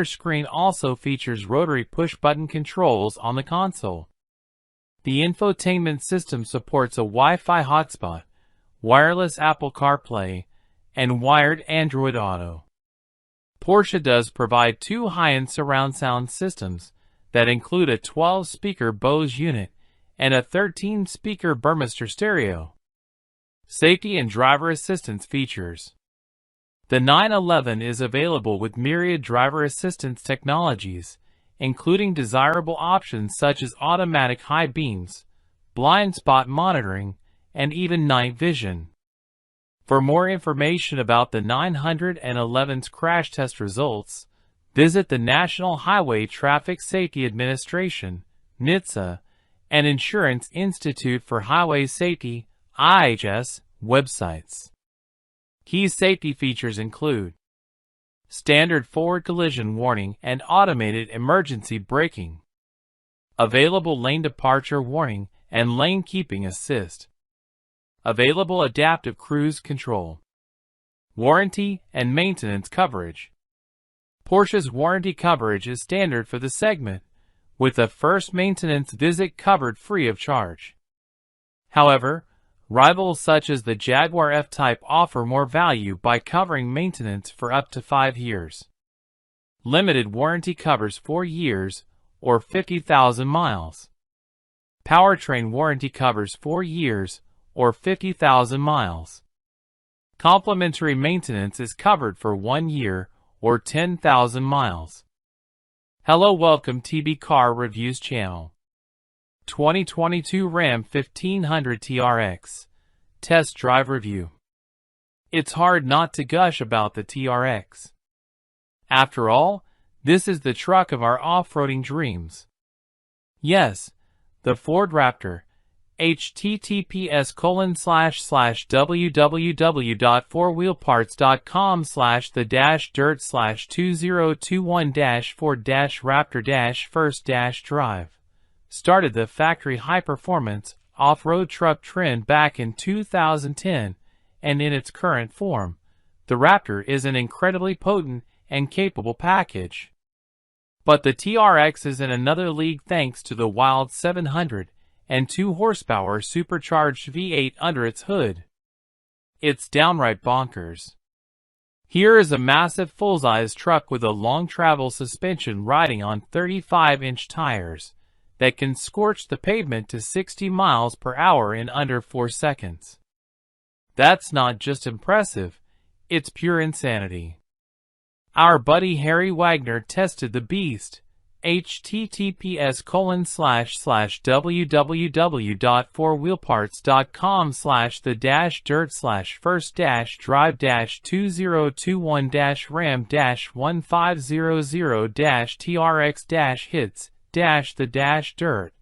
screen also features rotary push-button controls on the console. The infotainment system supports a Wi-Fi hotspot, wireless Apple CarPlay, and wired Android Auto. Porsche does provide two high-end surround sound systems that include a 12-speaker Bose unit and a 13-speaker Burmester stereo. Safety and driver assistance features. The 911 is available with myriad driver assistance technologies, including desirable options such as automatic high beams, blind spot monitoring, and even night vision. For more information about the 911's crash test results, visit the National Highway Traffic Safety Administration, NHTSA, and Insurance Institute for Highway Safety, IHS, websites. Key safety features include standard forward collision warning and automated emergency braking, available lane departure warning and lane keeping assist, available adaptive cruise control, warranty and maintenance coverage. Porsche's warranty coverage is standard for the segment, with a first maintenance visit covered free of charge. However, rivals such as the Jaguar F-Type offer more value by covering maintenance for up to 5 years. Limited warranty covers 4 years, or 50,000 miles. Powertrain warranty covers 4 years, or 50,000 miles. Complimentary maintenance is covered for 1 year, or 10,000 miles. Hello, welcome TB Car Reviews channel. 2022 Ram 1500 TRX Test Drive Review. It's hard not to gush about the TRX. After all, this is the truck of our off-roading dreams. Yes, the Ford Raptor. https://www.4wheelparts.com/the-dirt/2021-Ford-Raptor-first-drive started the factory high-performance off-road truck trend back in 2010, and in its current form, the Raptor is an incredibly potent and capable package. But the TRX is in another league thanks to the wild 702 horsepower supercharged V8 under its hood. It's downright bonkers. Here is a massive full-size truck with a long travel suspension riding on 35-inch tires that can scorch the pavement to 60 miles per hour in under 4 seconds. That's not just impressive, it's pure insanity. Our buddy Harry Wagner tested the beast. https://www.4wheelparts.com/the-dirt/ram-1500-TRX-hits-the-dirt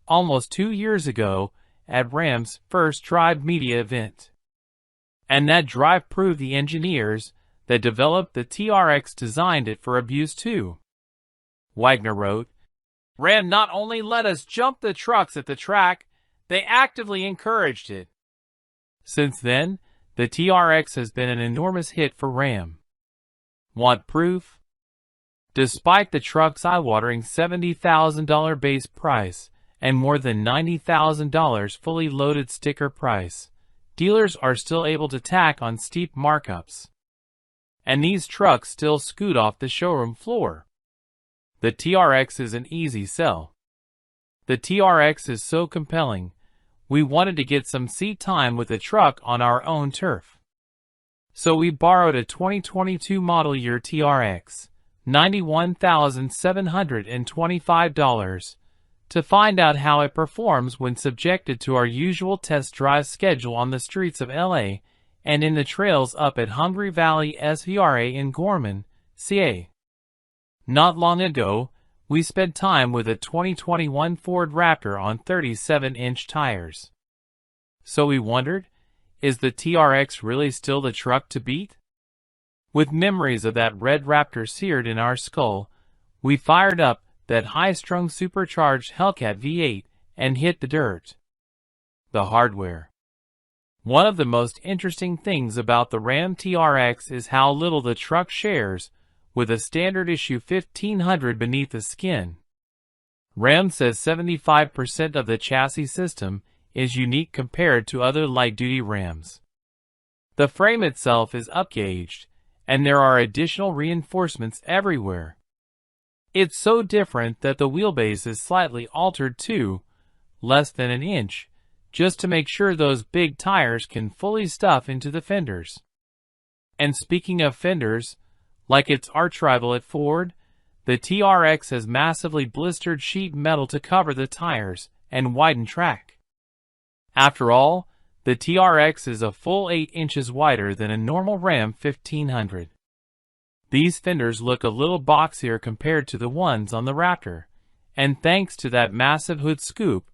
almost 2 years ago at Ram's first Drive Media event. And that drive proved the engineers that developed the TRX designed it for abuse too. Wagner wrote, "Ram not only let us jump the trucks at the track, they actively encouraged it." Since then, the TRX has been an enormous hit for Ram. Want proof? Despite the truck's eye-watering $70,000 base price and more than $90,000 fully loaded sticker price, dealers are still able to tack on steep markups. And these trucks still scoot off the showroom floor. The TRX is an easy sell. The TRX is so compelling, we wanted to get some seat time with the truck on our own turf. So we borrowed a 2022 model year TRX, $91,725, to find out how it performs when subjected to our usual test drive schedule on the streets of LA and in the trails up at Hungry Valley SVRA in Gorman, CA. Not long ago, we spent time with a 2021 Ford Raptor on 37-inch tires. So we wondered, is the TRX really still the truck to beat? With memories of that red Raptor seared in our skull, we fired up that high-strung supercharged Hellcat V8 and hit the dirt. The hardware. One of the most interesting things about the Ram TRX is how little the truck shares with a standard issue 1500 beneath the skin. Ram says 75% of the chassis system is unique compared to other light-duty Rams. The frame itself is upgauged, and there are additional reinforcements everywhere. It's so different that the wheelbase is slightly altered too, less than an inch, just to make sure those big tires can fully stuff into the fenders. And speaking of fenders, like its archrival at Ford, the TRX has massively blistered sheet metal to cover the tires and widen track. After all, the TRX is a full 8 inches wider than a normal Ram 1500. These fenders look a little boxier compared to the ones on the Raptor, and thanks to that massive hood scoop,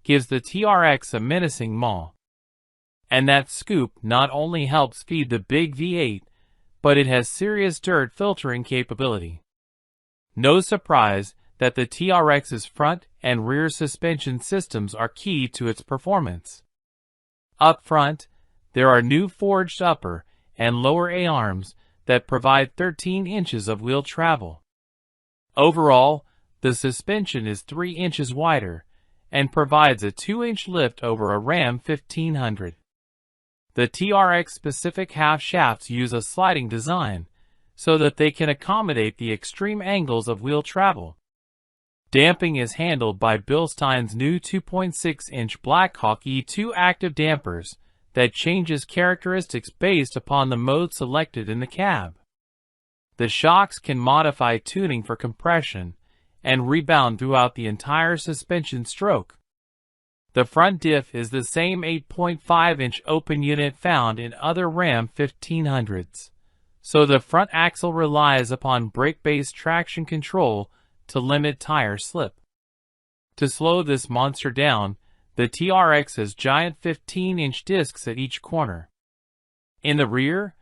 gives the TRX a menacing maw. And that scoop not only helps feed the big V8, but it has serious dirt filtering capability. No surprise that the TRX's front and rear suspension systems are key to its performance. Up front, there are new forged upper and lower A-arms that provide 13 inches of wheel travel. Overall, the suspension is 3 inches wider and provides a 2-inch lift over a Ram 1500. The TRX-specific half shafts use a sliding design so that they can accommodate the extreme angles of wheel travel. Damping is handled by Bilstein's new 2.6-inch Blackhawk E2 active dampers that changes characteristics based upon the mode selected in the cab. The shocks can modify tuning for compression and rebound throughout the entire suspension stroke. The front diff is the same 8.5-inch open unit found in other Ram 1500s, so the front axle relies upon brake-based traction control to limit tire slip. To slow this monster down, the TRX has giant 15-inch discs at each corner. In the rear,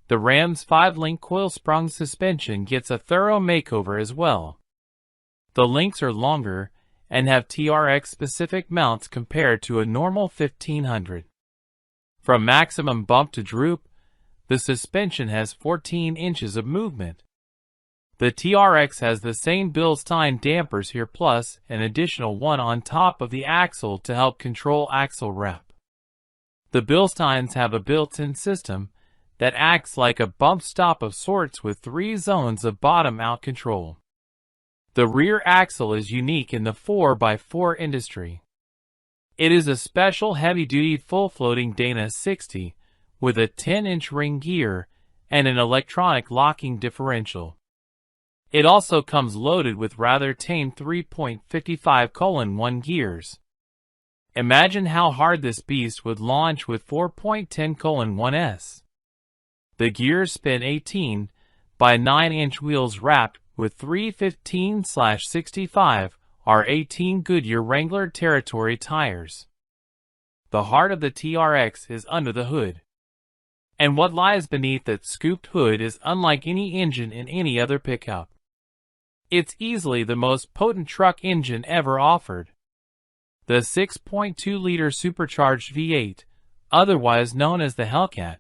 the Ram's 5-link coil-sprung suspension gets a thorough makeover as well. The links are longer and have TRX-specific mounts compared to a normal 1500. From maximum bump to droop, the suspension has 14 inches of movement. The TRX has the same Bilstein dampers here plus an additional one on top of the axle to help control axle rep. The Bilsteins have a built-in system that acts like a bump stop of sorts with 3 zones of bottom-out control. The rear axle is unique in the 4x4 industry. It is a special heavy-duty full-floating Dana 60 with a 10-inch ring gear and an electronic locking differential. It also comes loaded with rather tame 3.55:1 gears. Imagine how hard this beast would launch with 4.10:1s. The gears spin 18 by 9-inch wheels wrapped with 315/65 R18 Goodyear Wrangler Territory tires. The heart of the TRX is under the hood. And what lies beneath that scooped hood is unlike any engine in any other pickup. It's easily the most potent truck engine ever offered. The 6.2-liter supercharged V8, otherwise known as the Hellcat,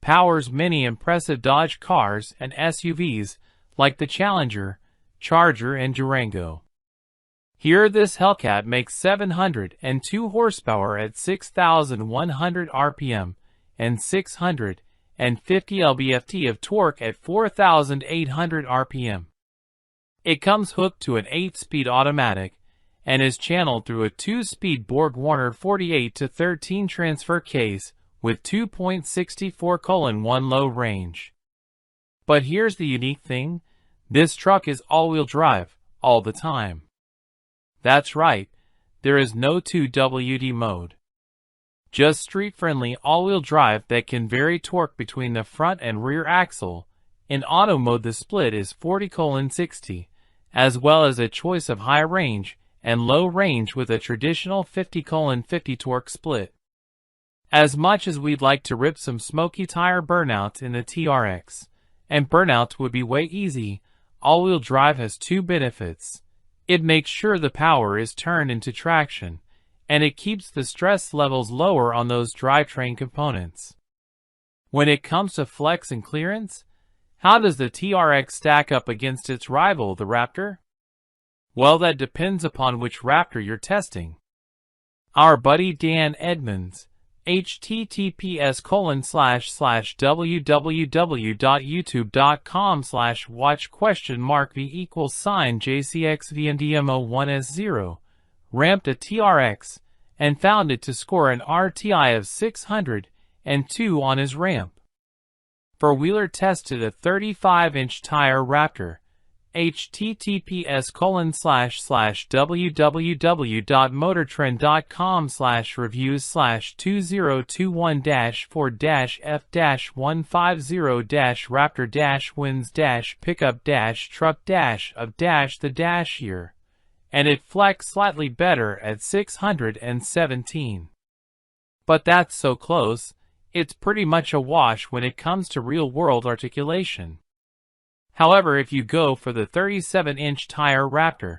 powers many impressive Dodge cars and SUVs like the Challenger, Charger, and Durango. Here this Hellcat makes 702 horsepower at 6,100 RPM and 650 lb-ft of torque at 4,800 RPM. It comes hooked to an 8-speed automatic and is channeled through a 2-speed BorgWarner 48-13 transfer case with 2.64:1 low range. But here's the unique thing, this truck is all-wheel drive, all the time. That's right, there is no 2WD mode. Just street-friendly all-wheel drive that can vary torque between the front and rear axle. In auto mode the split is 40:60, as well as a choice of high range and low range with a traditional 50:50 torque split. As much as we'd like to rip some smoky tire burnouts in the TRX, and burnouts would be way easy, all-wheel drive has 2 benefits. It makes sure the power is turned into traction, and it keeps the stress levels lower on those drivetrain components. When it comes to flex and clearance, How does the TRX stack up against its rival, the Raptor? Well, that depends upon which Raptor you're testing. Our buddy Dan Edmonds, https://www.youtube.com/watch?v=JCXVNDMO1S0, ramped a TRX and found it to score an RTI of 602 on his ramp. Four-wheeler tested a 35-inch tire Raptor, https://www.motortrend.com/reviews/2021-4-f-150-truck-of-the-year, and it flexed slightly better at 617. But that's so close, it's pretty much a wash when it comes to real-world articulation. However, if you go for the 37-inch tire Raptor,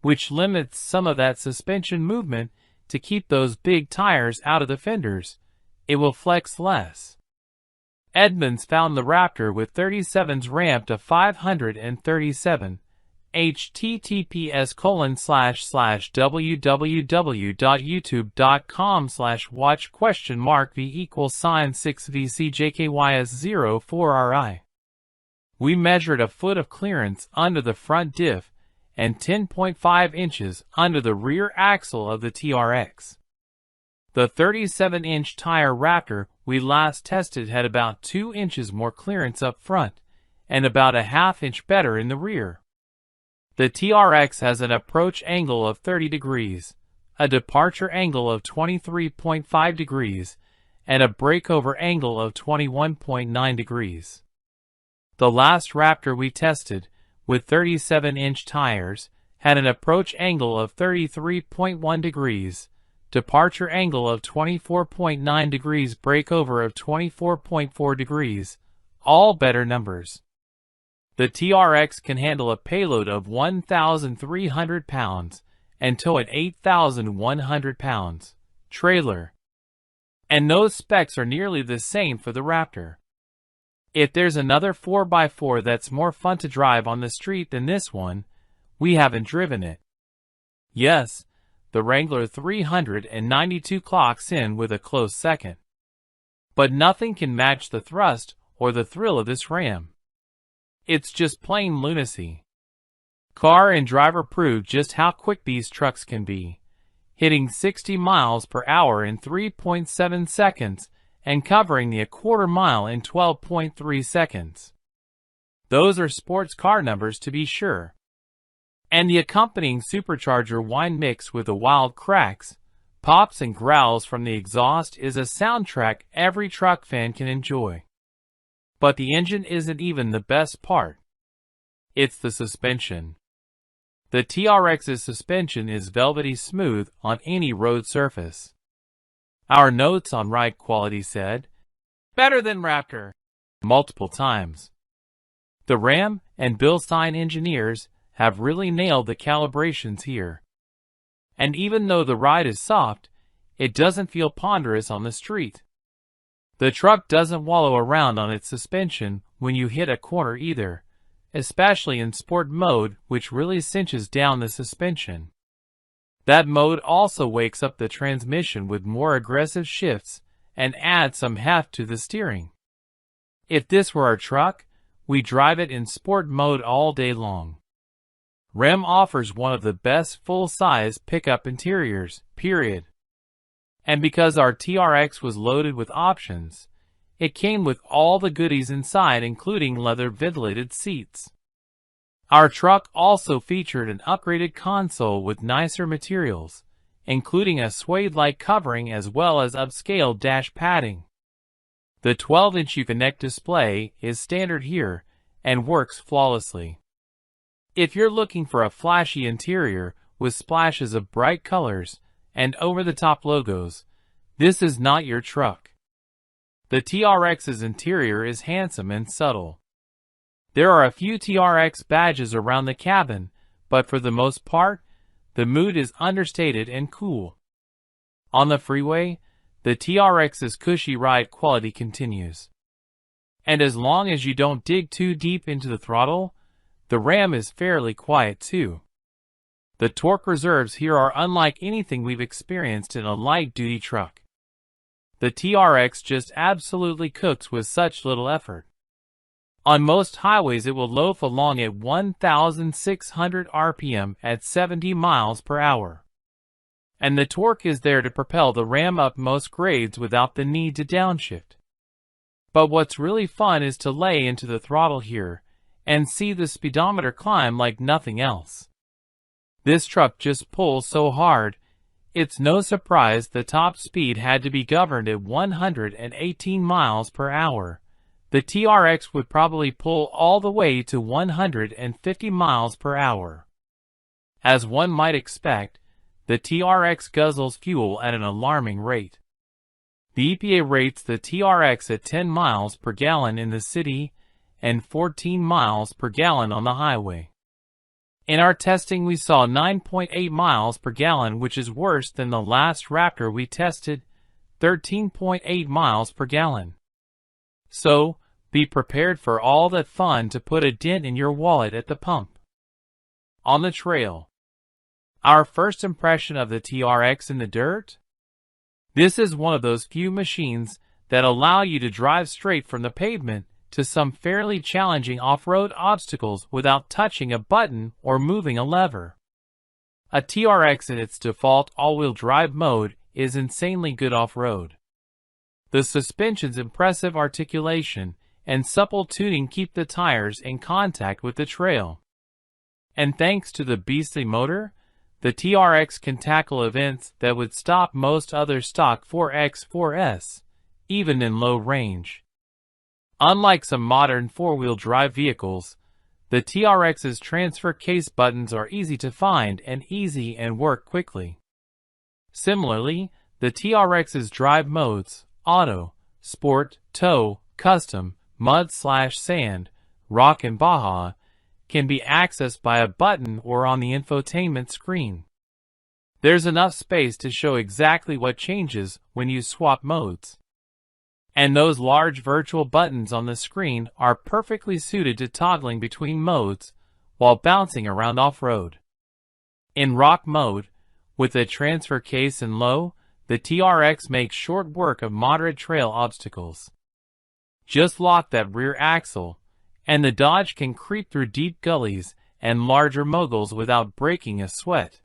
which limits some of that suspension movement to keep those big tires out of the fenders, it will flex less. Edmonds found the Raptor with 37s ramped to 537, https://www.youtube.com/watch?v=6VCJKYS04RI. We measured a foot of clearance under the front diff and 10.5 inches under the rear axle of the TRX. The 37-inch tire Raptor we last tested had about 2 inches more clearance up front and about a half inch better in the rear. The TRX has an approach angle of 30 degrees, a departure angle of 23.5 degrees, and a breakover angle of 21.9 degrees. The last Raptor we tested, with 37-inch tires, had an approach angle of 33.1 degrees, departure angle of 24.9 degrees, breakover of 24.4 degrees, all better numbers. The TRX can handle a payload of 1,300 pounds and tow an 8,100 pounds trailer. And those specs are nearly the same for the Raptor. If there's another 4x4 that's more fun to drive on the street than this one, we haven't driven it. Yes, the Wrangler 392 clocks in with a close second. But nothing can match the thrust or the thrill of this Ram. It's just plain lunacy. Car and driver proved just how quick these trucks can be, hitting 60 miles per hour in 3.7 seconds and covering the a-quarter mile in 12.3 seconds. Those are sports car numbers to be sure. And the accompanying supercharger whine mix with the wild cracks, pops and growls from the exhaust is a soundtrack every truck fan can enjoy. But the engine isn't even the best part. It's the suspension. The TRX's suspension is velvety smooth on any road surface. Our notes on ride quality said, "Better than Raptor," multiple times. The Ram and Bilstein engineers have really nailed the calibrations here. And even though the ride is soft, it doesn't feel ponderous on the street. The truck doesn't wallow around on its suspension when you hit a corner either, especially in sport mode, which really cinches down the suspension. That mode also wakes up the transmission with more aggressive shifts and adds some heft to the steering. If this were our truck, we drive it in sport mode all day long. Ram offers one of the best full-size pickup interiors, period. And because our TRX was loaded with options, it came with all the goodies inside, including leather ventilated seats. Our truck also featured an upgraded console with nicer materials, including a suede-like covering as well as upscale dash padding. The 12-inch Uconnect display is standard here and works flawlessly. If you're looking for a flashy interior with splashes of bright colors and over-the-top logos, this is not your truck. The TRX's interior is handsome and subtle. There are a few TRX badges around the cabin, but for the most part, the mood is understated and cool. On the freeway, the TRX's cushy ride quality continues. And as long as you don't dig too deep into the throttle, the Ram is fairly quiet too. The torque reserves here are unlike anything we've experienced in a light-duty truck. The TRX just absolutely cooks with such little effort. On most highways it will loaf along at 1,600 RPM at 70 miles per hour. And the torque is there to propel the Ram up most grades without the need to downshift. But what's really fun is to lay into the throttle here and see the speedometer climb like nothing else. This truck just pulls so hard, it's no surprise the top speed had to be governed at 118 miles per hour. The TRX would probably pull all the way to 150 miles per hour. As one might expect, the TRX guzzles fuel at an alarming rate. The EPA rates the TRX at 10 miles per gallon in the city and 14 miles per gallon on the highway. In our testing we saw 9.8 miles per gallon, which is worse than the last Raptor we tested, 13.8 miles per gallon. So, be prepared for all that fun to put a dent in your wallet at the pump. On the trail. Our first impression of the TRX in the dirt? This is one of those few machines that allow you to drive straight from the pavement to some fairly challenging off-road obstacles without touching a button or moving a lever. A TRX in its default all-wheel drive mode is insanely good off-road. The suspension's impressive articulation and supple tuning keep the tires in contact with the trail. And thanks to the beastly motor, the TRX can tackle events that would stop most other stock 4X4S, even in low range. Unlike some modern four-wheel drive vehicles, the TRX's transfer case buttons are easy to find and work quickly. Similarly, the TRX's drive modes, Auto, Sport, Tow, Custom, Mud/Sand, Rock and Baja, can be accessed by a button or on the infotainment screen. There's enough space to show exactly what changes when you swap modes. And those large virtual buttons on the screen are perfectly suited to toggling between modes while bouncing around off-road. In rock mode, with the transfer case in low, the TRX makes short work of moderate trail obstacles. Just lock that rear axle, and the Dodge can creep through deep gullies and larger moguls without breaking a sweat.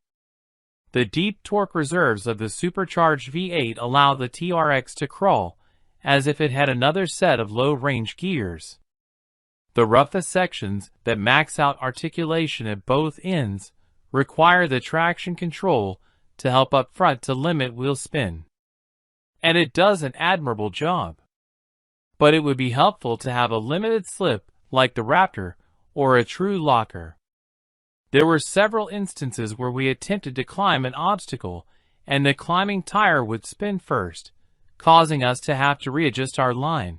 The deep torque reserves of the supercharged V8 allow the TRX to crawl as if it had another set of low-range gears. The roughest sections that max out articulation at both ends require the traction control to help up front to limit wheel spin. And it does an admirable job. But it would be helpful to have a limited slip like the Raptor or a true locker. There were several instances where we attempted to climb an obstacle and the climbing tire would spin first, causing us to have to readjust our line.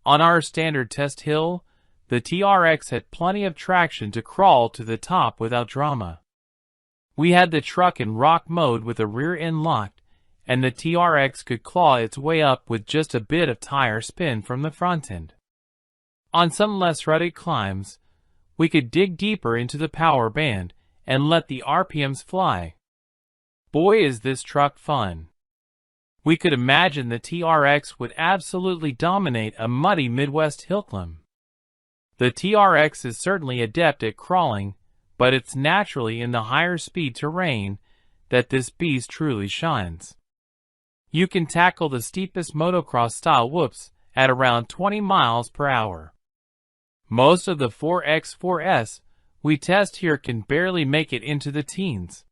On our standard test hill, the TRX had plenty of traction to crawl to the top without drama. We had the truck in rock mode with the rear end locked, and the TRX could claw its way up with just a bit of tire spin from the front end. On some less rugged climbs, we could dig deeper into the power band and let the RPMs fly. Boy, is this truck fun. We could imagine the TRX would absolutely dominate a muddy Midwest hill climb. The TRX is certainly adept at crawling, but it's naturally in the higher speed terrain that this beast truly shines. You can tackle the steepest motocross-style whoops at around 20 miles per hour. Most of the 4X4S we test here can barely make it into the teens.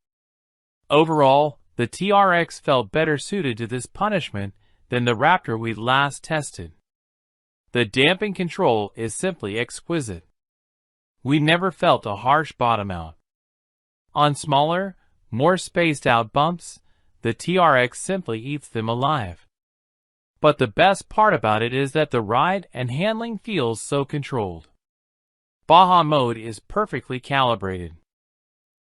Overall, the TRX felt better suited to this punishment than the Raptor we last tested. The damping control is simply exquisite. We never felt a harsh bottom out. On smaller, more spaced out bumps, the TRX simply eats them alive. But the best part about it is that the ride and handling feels so controlled. Baja mode is perfectly calibrated.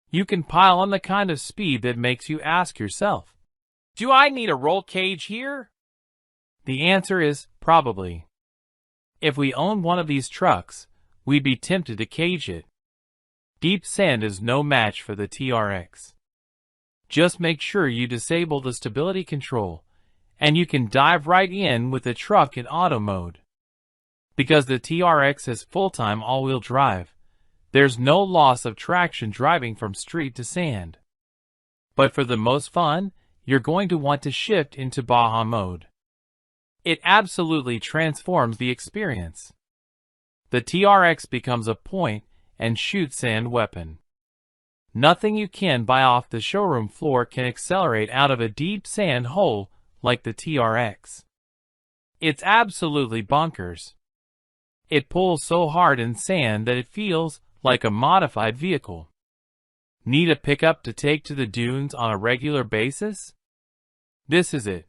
You can pile on the kind of speed that makes you ask yourself, do I need a roll cage here? The answer is probably. If we owned one of these trucks, we'd be tempted to cage it. Deep sand is no match for the TRX. Just make sure you disable the stability control, and you can dive right in with the truck in auto mode. Because the TRX has full-time all-wheel drive, there's no loss of traction driving from street to sand. But for the most fun, you're going to want to shift into Baja mode. It absolutely transforms the experience. The TRX becomes a point-and-shoot sand weapon. Nothing you can buy off the showroom floor can accelerate out of a deep sand hole like the TRX. It's absolutely bonkers. It pulls so hard in sand that it feels like a modified vehicle. Need a pickup to take to the dunes on a regular basis? This is it.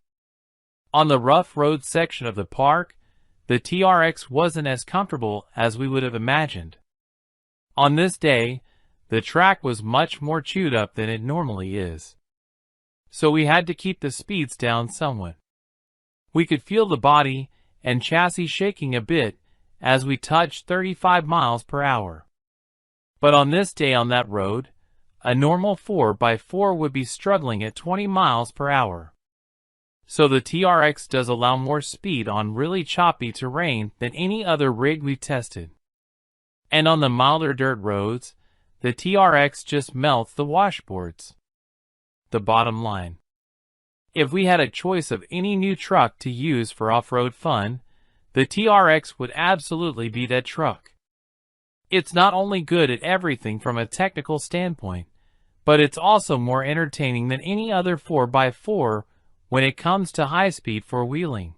On the rough road section of the park, the TRX wasn't as comfortable as we would have imagined. On this day, the track was much more chewed up than it normally is. So we had to keep the speeds down somewhat. We could feel the body and chassis shaking a bit as we touched 35 miles per hour. But on this day on that road, a normal 4x4 would be struggling at 20 miles per hour. So the TRX does allow more speed on really choppy terrain than any other rig we've tested. And on the milder dirt roads, the TRX just melts the washboards. The bottom line. If we had a choice of any new truck to use for off-road fun, the TRX would absolutely be that truck. It's not only good at everything from a technical standpoint, but it's also more entertaining than any other 4x4 when it comes to high-speed four-wheeling.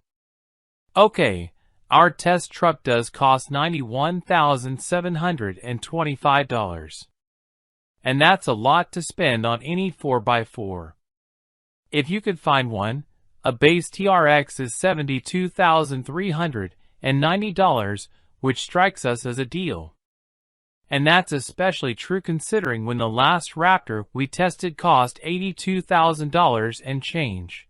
Okay, our test truck does cost $91,725. And that's a lot to spend on any 4x4. If you could find one, a base TRX is $72,390, which strikes us as a deal. And that's especially true considering when the last Raptor we tested cost $82,000 and change.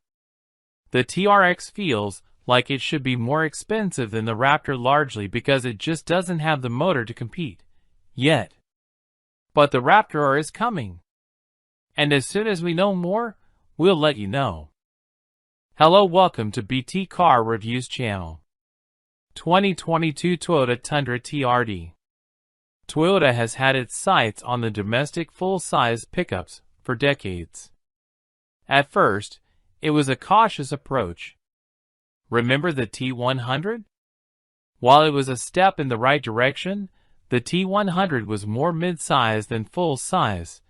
The TRX feels like it should be more expensive than the Raptor largely because it just doesn't have the motor to compete. Yet. But the Raptor is coming. And as soon as we know more, we'll let you know. Hello, welcome to BT Car Reviews channel. 2022 Toyota Tundra TRD. Toyota has had its sights on the domestic full-size pickups for decades. At first, it was a cautious approach. Remember the T100? While it was a step in the right direction, the T100 was more mid-size than full-size,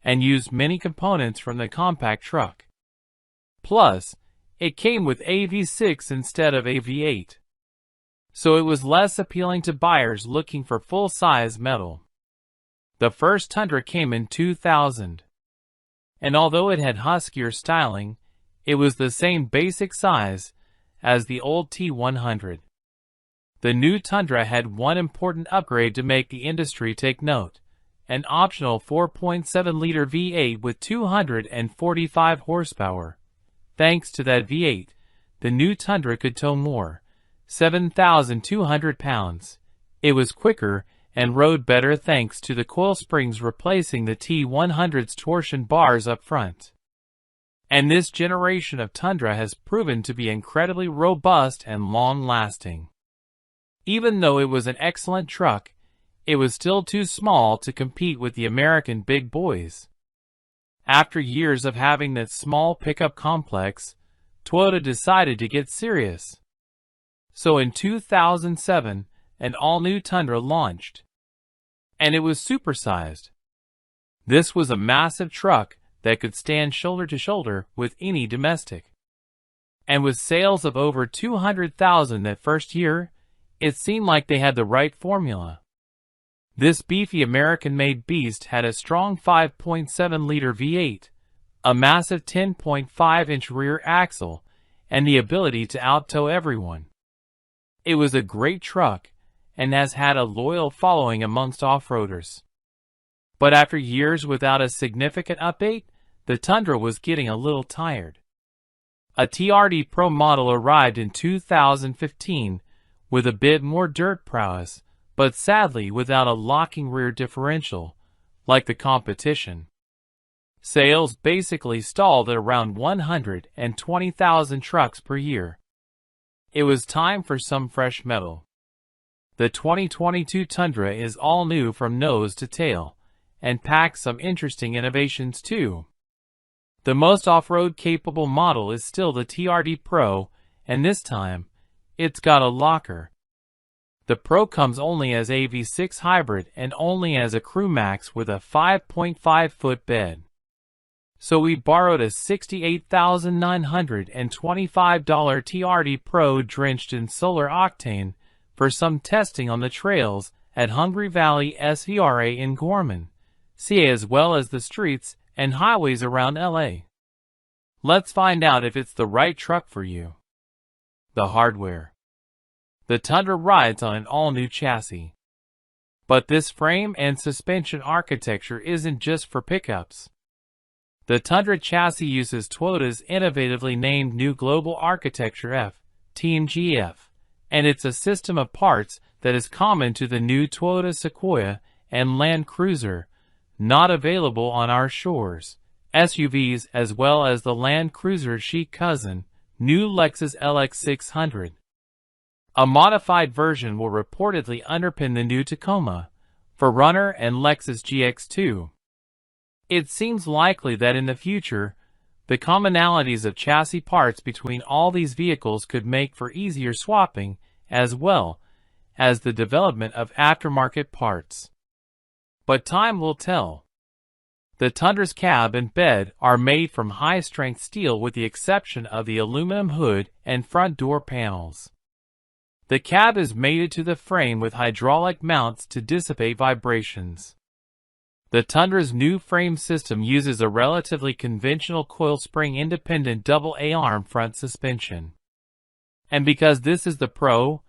and used many components from the compact truck. Plus, it came with a V6 instead of a V8. So it was less appealing to buyers looking for full-size metal. The first Tundra came in 2000. And although it had huskier styling, it was the same basic size as the old T100. The new Tundra had one important upgrade to make the industry take note: an optional 4.7-liter V8 with 245 horsepower. Thanks to that V8, the new Tundra could tow more, 7,200 pounds. It was quicker and rode better thanks to the coil springs replacing the T100's torsion bars up front. And this generation of Tundra has proven to be incredibly robust and long-lasting. Even though it was an excellent truck, it was still too small to compete with the American big boys. After years of having that small pickup complex, Toyota decided to get serious. So in 2007, an all-new Tundra launched. And it was supersized. This was a massive truck that could stand shoulder to shoulder with any domestic. And with sales of over 200,000 that first year, it seemed like they had the right formula. This beefy American-made beast had a strong 5.7-liter V8, a massive 10.5-inch rear axle, and the ability to out-tow everyone. It was a great truck, and has had a loyal following amongst off-roaders. But after years without a significant update, the Tundra was getting a little tired. A TRD Pro model arrived in 2015, with a bit more dirt prowess, but sadly without a locking rear differential, like the competition. Sales basically stalled at around 120,000 trucks per year. It was time for some fresh metal. The 2022 Tundra is all new from nose to tail, and packs some interesting innovations too. The most off-road capable model is still the TRD Pro, and this time, it's got a locker. The Pro comes only as a V6 hybrid and only as a Crew Max with a 5.5-foot bed. So we borrowed a $68,925 TRD Pro drenched in solar octane for some testing on the trails at Hungry Valley SVRA in Gorman, CA, as well as the streets and highways around LA. Let's find out if it's the right truck for you. The hardware. The Tundra rides on an all-new chassis. But this frame and suspension architecture isn't just for pickups. The Tundra chassis uses Toyota's innovatively named New Global Architecture F, Team GF, and it's a system of parts that is common to the new Toyota Sequoia and Land Cruiser, not available on our shores, SUVs, as well as the Land Cruiser chic cousin, new Lexus LX600. A modified version will reportedly underpin the new Tacoma, 4Runner, and Lexus GX2. It seems likely that in the future, the commonalities of chassis parts between all these vehicles could make for easier swapping, as well as the development of aftermarket parts. But time will tell. The Tundra's cab and bed are made from high-strength steel with the exception of the aluminum hood and front door panels. The cab is mated to the frame with hydraulic mounts to dissipate vibrations. The Tundra's new frame system uses a relatively conventional coil spring independent double A-arm front suspension. And because this is the Pro,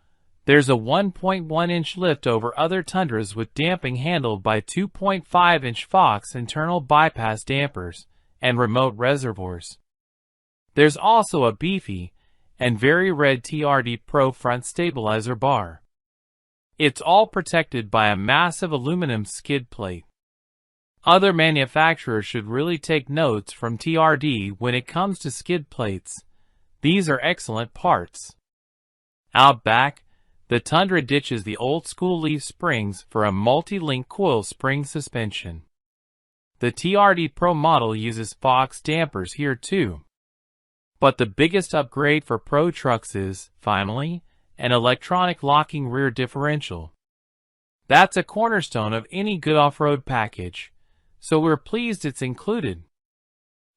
there's a 1.1-inch lift over other Tundras with damping handled by 2.5-inch Fox internal bypass dampers and remote reservoirs. There's also a beefy and very red TRD Pro front stabilizer bar. It's all protected by a massive aluminum skid plate. Other manufacturers should really take notes from TRD when it comes to skid plates. These are excellent parts. Out back, the Tundra ditches the old-school leaf springs for a multi-link coil spring suspension. The TRD Pro model uses Fox dampers here too. But the biggest upgrade for Pro trucks is, finally, an electronic locking rear differential. That's a cornerstone of any good off-road package, so we're pleased it's included.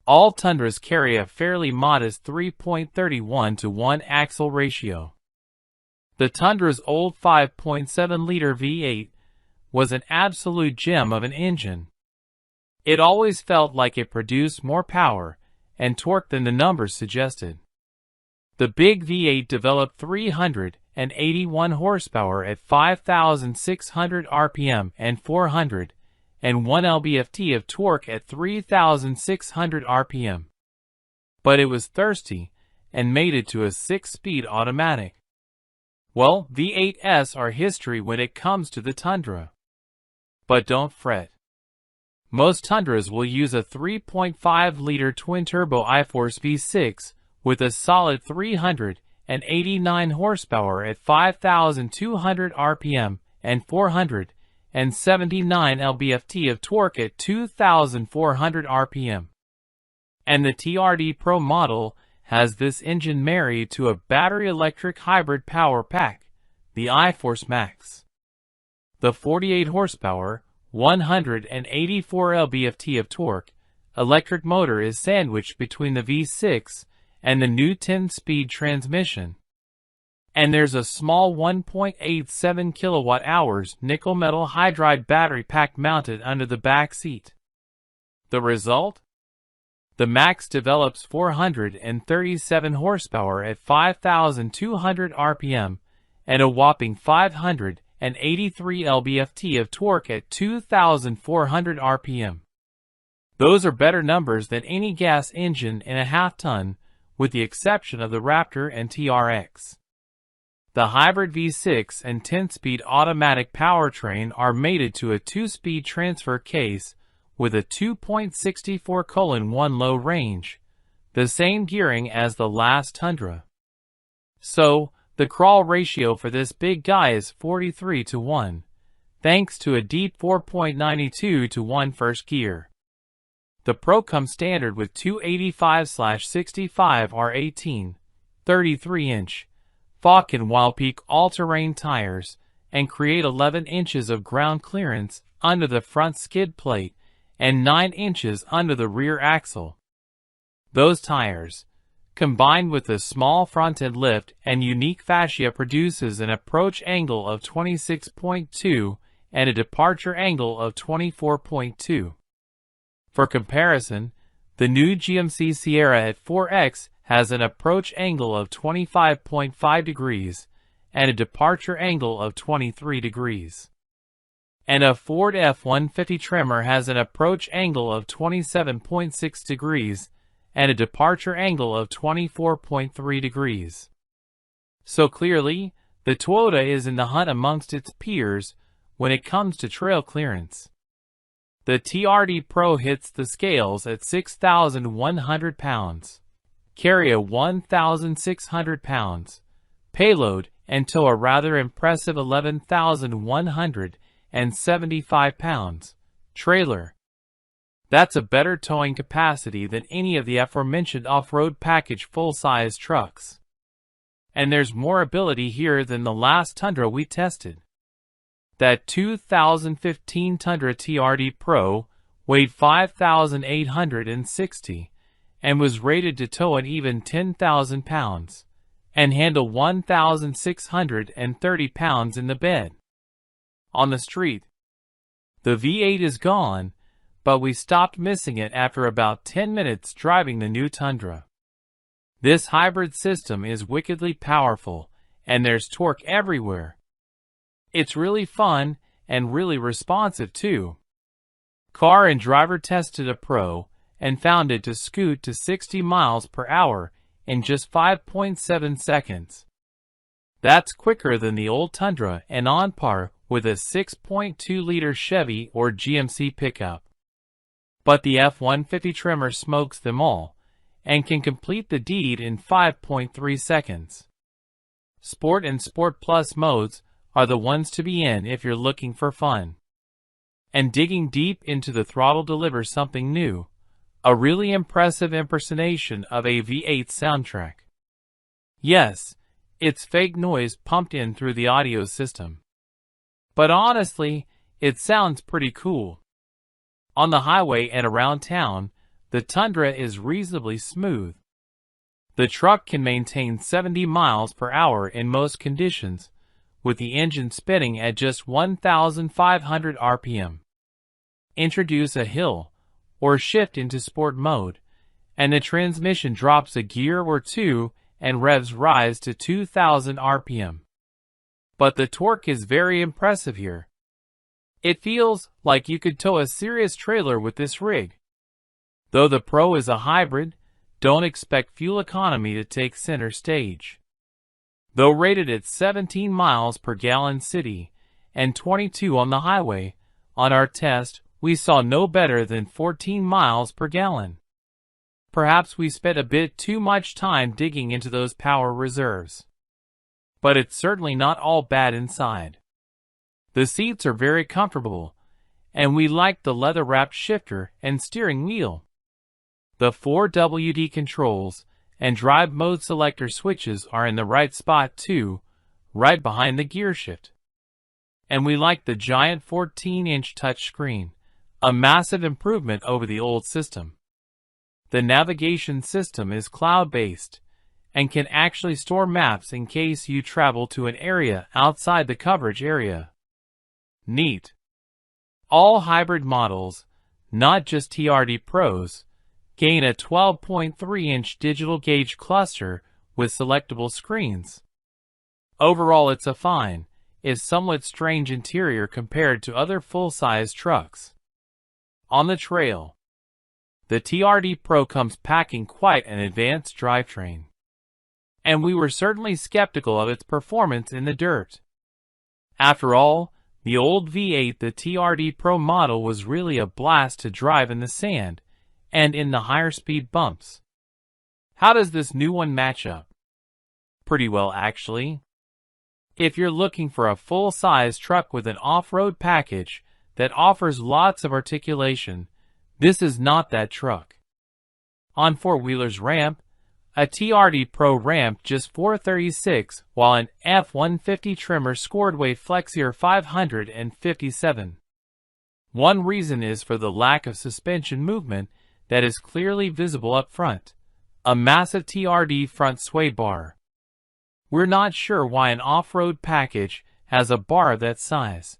All Tundras carry a fairly modest 3.31 to 1 axle ratio. The Tundra's old 5.7-liter V8 was an absolute gem of an engine. It always felt like it produced more power and torque than the numbers suggested. The big V8 developed 381 horsepower at 5,600 RPM and 401 lb-ft of torque at 3,600 RPM. But it was thirsty and made it to a 6-speed automatic. Well, V8s are history when it comes to the Tundra. But don't fret. Most Tundras will use a 3.5-liter twin-turbo iForce V6 with a solid 389 horsepower at 5,200 RPM and 479 lb-ft of torque at 2,400 RPM. And the TRD Pro model has this engine married to a battery-electric hybrid power pack, the iForce Max. The 48 horsepower, 184 lb-ft of torque electric motor is sandwiched between the V6 and the new 10-speed transmission. And there's a small 1.87 kilowatt-hours nickel-metal hydride battery pack mounted under the back seat. The result? The Max develops 437 horsepower at 5,200 RPM and a whopping 583 lb-ft of torque at 2,400 RPM. Those are better numbers than any gas engine in a half-ton, with the exception of the Raptor and TRX. The hybrid V6 and 10-speed automatic powertrain are mated to a 2-speed transfer case with a 2.64:1 low range, the same gearing as the last Tundra. So, the crawl ratio for this big guy is 43:1, thanks to a deep 4.92:1 first gear. The Pro comes standard with 285/65 R18, 33-inch, Falken Wildpeak all-terrain tires and create 11 inches of ground clearance under the front skid plate and 9 inches under the rear axle. Those tires, combined with a small front-end lift and unique fascia, produces an approach angle of 26.2 and a departure angle of 24.2. For comparison, the new GMC Sierra at 4X has an approach angle of 25.5 degrees and a departure angle of 23 degrees. And a Ford F-150 Tremor has an approach angle of 27.6 degrees and a departure angle of 24.3 degrees. So clearly, the Toyota is in the hunt amongst its peers when it comes to trail clearance. The TRD Pro hits the scales at 6,100 pounds, carry a 1,600 pounds payload, and tow a rather impressive 11,175 pounds trailer. That's a better towing capacity than any of the aforementioned off-road package full-size trucks. And there's more ability here than the last Tundra we tested. That 2015 Tundra TRD Pro weighed 5,860 and was rated to tow an even 10,000 pounds and handle 1,630 pounds in the bed. On the street, the V8 is gone, but we stopped missing it after about 10 minutes driving the new Tundra. This hybrid system is wickedly powerful, and there's torque everywhere. It's really fun and really responsive too. Car and Driver tested a Pro and found it to scoot to 60 miles per hour in just 5.7 seconds. That's quicker than the old Tundra and on par with a 6.2-liter Chevy or GMC pickup. But the F-150 Tremor smokes them all and can complete the deed in 5.3 seconds. Sport and Sport Plus modes are the ones to be in if you're looking for fun. And digging deep into the throttle delivers something new, a really impressive impersonation of a V8 soundtrack. Yes, it's fake noise pumped in through the audio system. But honestly, it sounds pretty cool. On the highway and around town, the Tundra is reasonably smooth. The truck can maintain 70 miles per hour in most conditions, with the engine spinning at just 1,500 RPM. Introduce a hill or shift into sport mode, and the transmission drops a gear or two and revs rise to 2,000 RPM. But the torque is very impressive here. It feels like you could tow a serious trailer with this rig. Though the Pro is a hybrid, don't expect fuel economy to take center stage. Though rated at 17 miles per gallon city and 22 on the highway, on our test we saw no better than 14 miles per gallon. Perhaps we spent a bit too much time digging into those power reserves. But it's certainly not all bad inside. The seats are very comfortable, and we like the leather-wrapped shifter and steering wheel. The 4WD controls and drive mode selector switches are in the right spot too, right behind the gear shift. And we like the giant 14-inch touchscreen, a massive improvement over the old system. The navigation system is cloud-based and can actually store maps in case you travel to an area outside the coverage area. Neat. All hybrid models, not just TRD Pros, gain a 12.3-inch digital gauge cluster with selectable screens. Overall, it's a fine, if somewhat strange interior compared to other full-size trucks. On the trail, the TRD Pro comes packing quite an advanced drivetrain. and we were certainly skeptical of its performance in the dirt. After all, the old V8, the TRD Pro model, was really a blast to drive in the sand and in the higher speed bumps. How does this new one match up? Pretty well, actually. If you're looking for a full-size truck with an off-road package that offers lots of articulation, this is not that truck. On four-wheelers ramp, a TRD Pro ramped just 436, while an F-150 trimmer scored weight Flexier 557. One reason is for the lack of suspension movement that is clearly visible up front, a massive TRD front sway bar. We're not sure why an off-road package has a bar that size,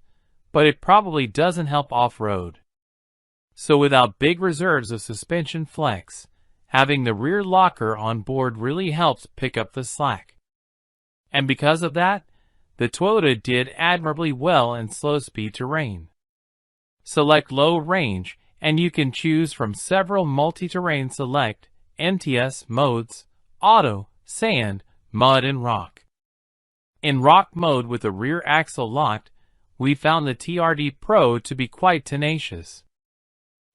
but it probably doesn't help off-road. So without big reserves of suspension flex, having the rear locker on board really helps pick up the slack. And because of that, the Toyota did admirably well in slow-speed terrain. Select low range, and you can choose from several multi-terrain select MTS modes: auto, sand, mud, and rock. In rock mode with the rear axle locked, we found the TRD Pro to be quite tenacious.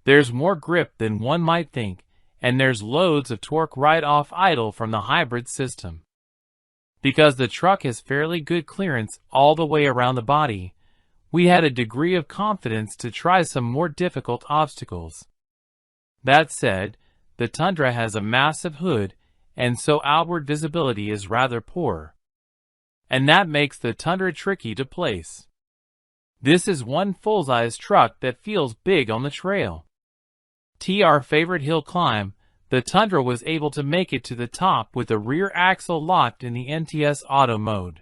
There's more grip than one might think, and there's loads of torque right off idle from the hybrid system. Because the truck has fairly good clearance all the way around the body, we had a degree of confidence to try some more difficult obstacles. That said, the Tundra has a massive hood, and so outward visibility is rather poor. And that makes the Tundra tricky to place. This is one full-size truck that feels big on the trail. Our favorite hill climb, the Tundra was able to make it to the top with the rear axle locked in the MTS auto mode.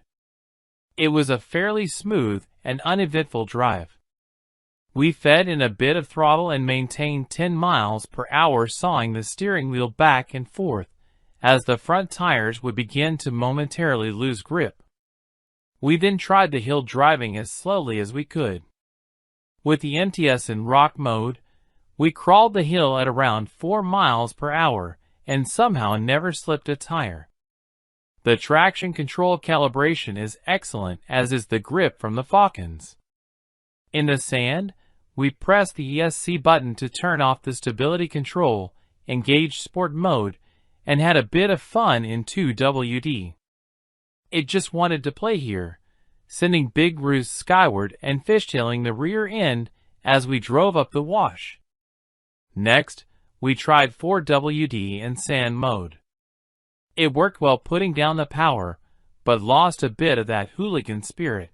It was a fairly smooth and uneventful drive. We fed in a bit of throttle and maintained 10 miles per hour, sawing the steering wheel back and forth as the front tires would begin to momentarily lose grip. We then tried the hill driving as slowly as we could. With the MTS in rock mode, we crawled the hill at around 4 miles per hour and somehow never slipped a tire. The traction control calibration is excellent, as is the grip from the Falcons. In the sand, we pressed the ESC button to turn off the stability control, engaged sport mode, and had a bit of fun in 2WD. It just wanted to play here, sending big roosts skyward and fishtailing the rear end as we drove up the wash. Next, we tried 4WD in sand mode. It worked well putting down the power, but lost a bit of that hooligan spirit.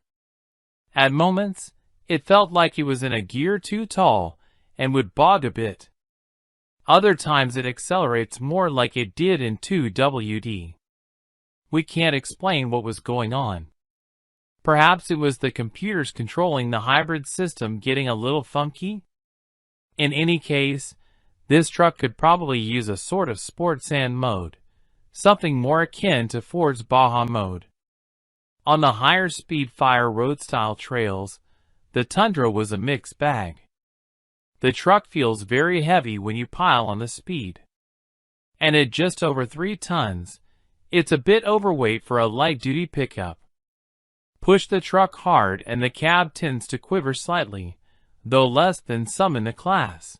At moments, it felt like it was in a gear too tall and would bog a bit. Other times it accelerates more like it did in 2WD. We can't explain what was going on. Perhaps it was the computers controlling the hybrid system getting a little funky? In any case, this truck could probably use a sort of sport sand mode, something more akin to Ford's Baja mode. On the higher speed fire road-style trails, the Tundra was a mixed bag. The truck feels very heavy when you pile on the speed. And at just over 3 tons, it's a bit overweight for a light-duty pickup. Push the truck hard and the cab tends to quiver slightly, though less than some in the class.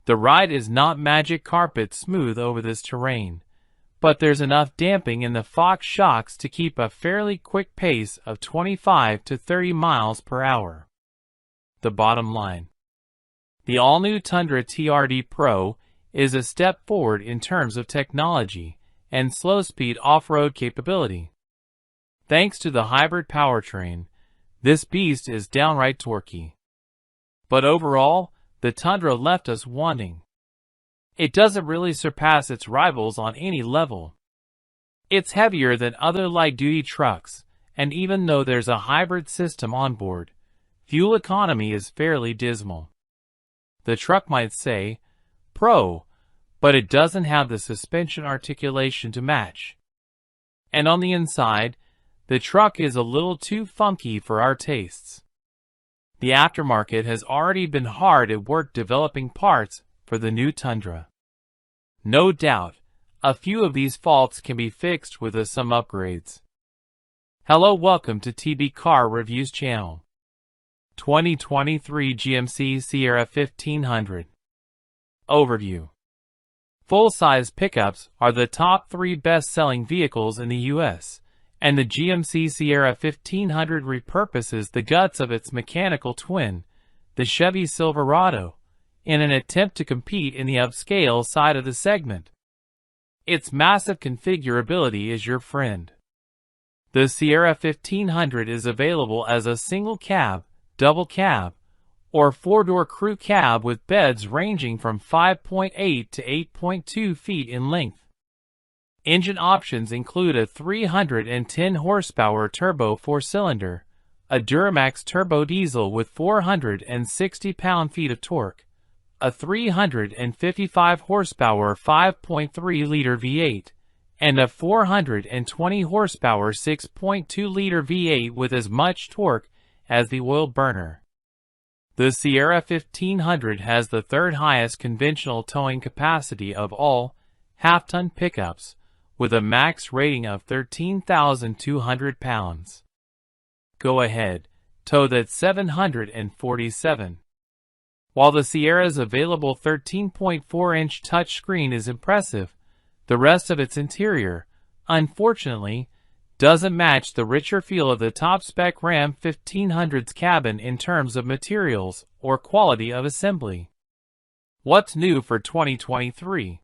The ride is not magic carpet smooth over this terrain, but there's enough damping in the Fox shocks to keep a fairly quick pace of 25 to 30 miles per hour. The bottom line. The all-new Tundra TRD Pro is a step forward in terms of technology and slow-speed off-road capability. Thanks to the hybrid powertrain, this beast is downright torquey. But overall, the Tundra left us wanting. It doesn't really surpass its rivals on any level. It's heavier than other light-duty trucks, and even though there's a hybrid system on board, fuel economy is fairly dismal. The truck might say, Pro, but it doesn't have the suspension articulation to match. And on the inside, the truck is a little too funky for our tastes. The aftermarket has already been hard at work developing parts for the new Tundra. No doubt, A few of these faults can be fixed with some upgrades. Hello, welcome to TB Car Reviews channel. 2023 GMC Sierra 1500 Overview. Full-size pickups are the top 3 best-selling vehicles in the U.S., and the GMC Sierra 1500 repurposes the guts of its mechanical twin, the Chevy Silverado, in an attempt to compete in the upscale side of the segment. Its massive configurability is your friend. The Sierra 1500 is available as a single cab, double cab, or 4-door crew cab with beds ranging from 5.8 to 8.2 feet in length. Engine options include a 310 horsepower turbo 4-cylinder, a Duramax turbo diesel with 460 pound-feet of torque, a 355 horsepower 5.3-liter V8, and a 420 horsepower 6.2-liter V8 with as much torque as the oil burner. The Sierra 1500 has the third highest conventional towing capacity of all half-ton pickups, with a max rating of 13,200 pounds. Go ahead, tow that 747. While the Sierra's available 13.4-inch touchscreen is impressive, the rest of its interior, unfortunately, doesn't match the richer feel of the top-spec Ram 1500's cabin in terms of materials or quality of assembly. What's new for 2023?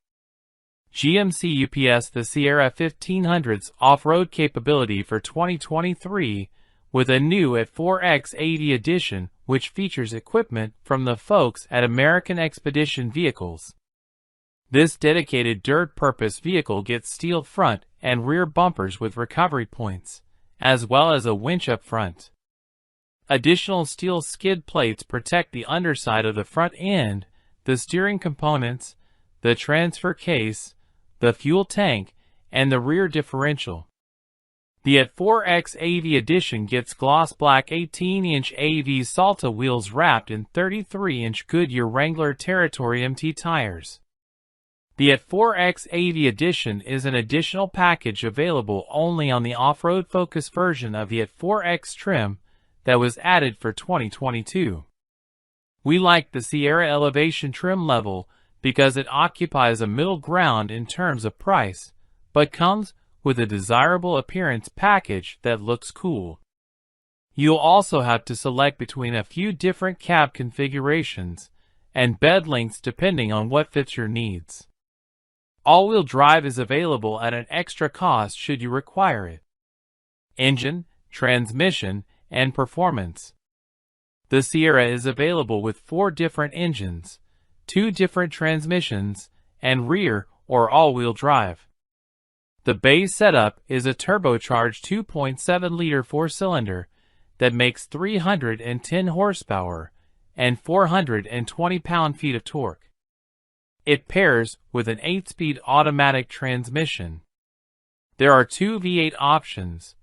GMC UPS the Sierra 1500's off-road capability for 2023 with a new AT4X80 edition which features equipment from the folks at American Expedition Vehicles. This dedicated dirt-purpose vehicle gets steel front and rear bumpers with recovery points, as well as a winch up front. Additional steel skid plates protect the underside of the front end, the steering components, the transfer case, the fuel tank, and the rear differential. The AT4X80 edition gets gloss black 18-inch AV Salta wheels wrapped in 33-inch Goodyear Wrangler Territory MT tires. The AT4X80 edition is an additional package available only on the off-road focus version of the AT4X trim that was added for 2022. We like the Sierra Elevation trim level because it occupies a middle ground in terms of price, but comes with a desirable appearance package that looks cool. You'll also have to select between a few different cab configurations and bed lengths depending on what fits your needs. All-wheel drive is available at an extra cost should you require it. Engine, transmission, and performance. The Sierra is available with 4 different engines, 2 different transmissions, and rear or all-wheel drive. The base setup is a turbocharged 2.7-liter 4-cylinder that makes 310 horsepower and 420 pound-feet of torque. It pairs with an 8-speed automatic transmission. There are 2 V8 options,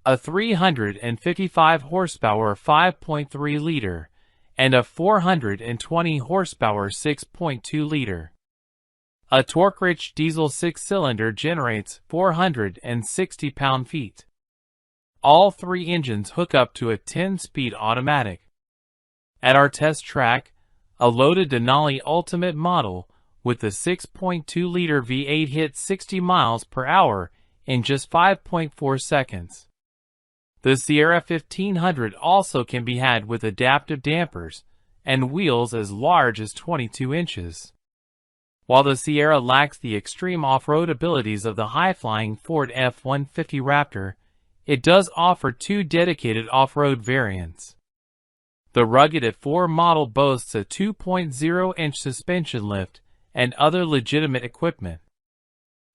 a 355 horsepower 5.3-liter and a 420 horsepower 6.2-liter. A torque-rich diesel 6-cylinder generates 460 pound-feet. All 3 engines hook up to a 10-speed automatic. At our test track, a loaded Denali Ultimate model with the 6.2-liter V8 hit 60 miles per hour in just 5.4 seconds. The Sierra 1500 also can be had with adaptive dampers and wheels as large as 22 inches. While the Sierra lacks the extreme off-road abilities of the high-flying Ford F-150 Raptor, it does offer 2 dedicated off-road variants. The rugged AT4 model boasts a 2.0-inch suspension lift and other legitimate equipment.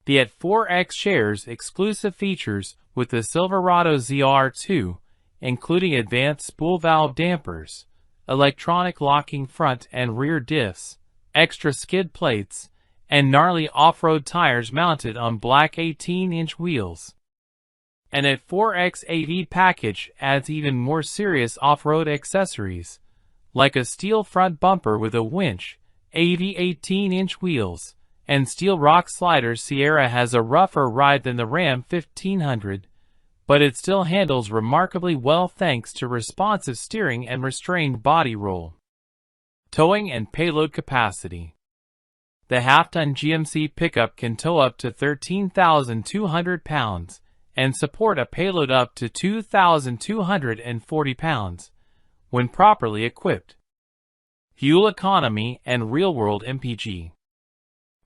The AT4X shares exclusive features with the Silverado ZR2, including advanced spool valve dampers, electronic locking front and rear diffs, extra skid plates, and gnarly off-road tires mounted on black 18-inch wheels. An AT4X80 package adds even more serious off-road accessories, like a steel front bumper with a winch, 18-inch wheels, and steel rock sliders. Sierra has a rougher ride than the Ram 1500, but it still handles remarkably well thanks to responsive steering and restrained body roll. Towing and payload capacity. The half-ton GMC pickup can tow up to 13,200 pounds and support a payload up to 2,240 pounds when properly equipped. Fuel economy and real-world MPG.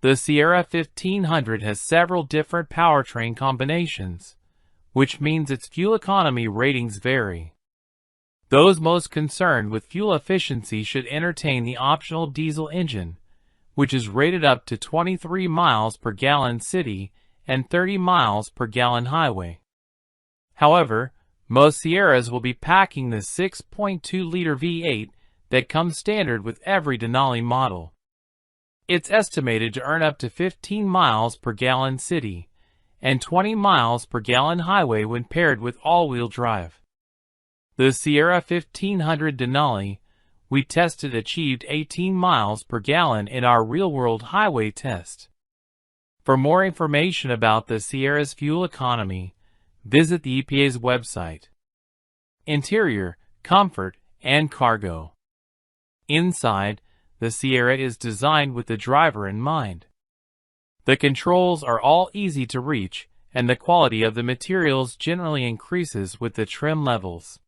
The Sierra 1500 has several different powertrain combinations, which means its fuel economy ratings vary. Those most concerned with fuel efficiency should entertain the optional diesel engine, which is rated up to 23 miles per gallon city and 30 miles per gallon highway. However, most Sierras will be packing the 6.2-liter V8 that comes standard with every Denali model. It's estimated to earn up to 15 miles per gallon city and 20 miles per gallon highway when paired with all-wheel drive. The Sierra 1500 Denali we tested achieved 18 miles per gallon in our real-world highway test. For more information about the Sierra's fuel economy, visit the EPA's website. Interior, comfort, and cargo. Inside, the Sierra is designed with the driver in mind. The controls are all easy to reach, and the quality of the materials generally increases with the trim levels.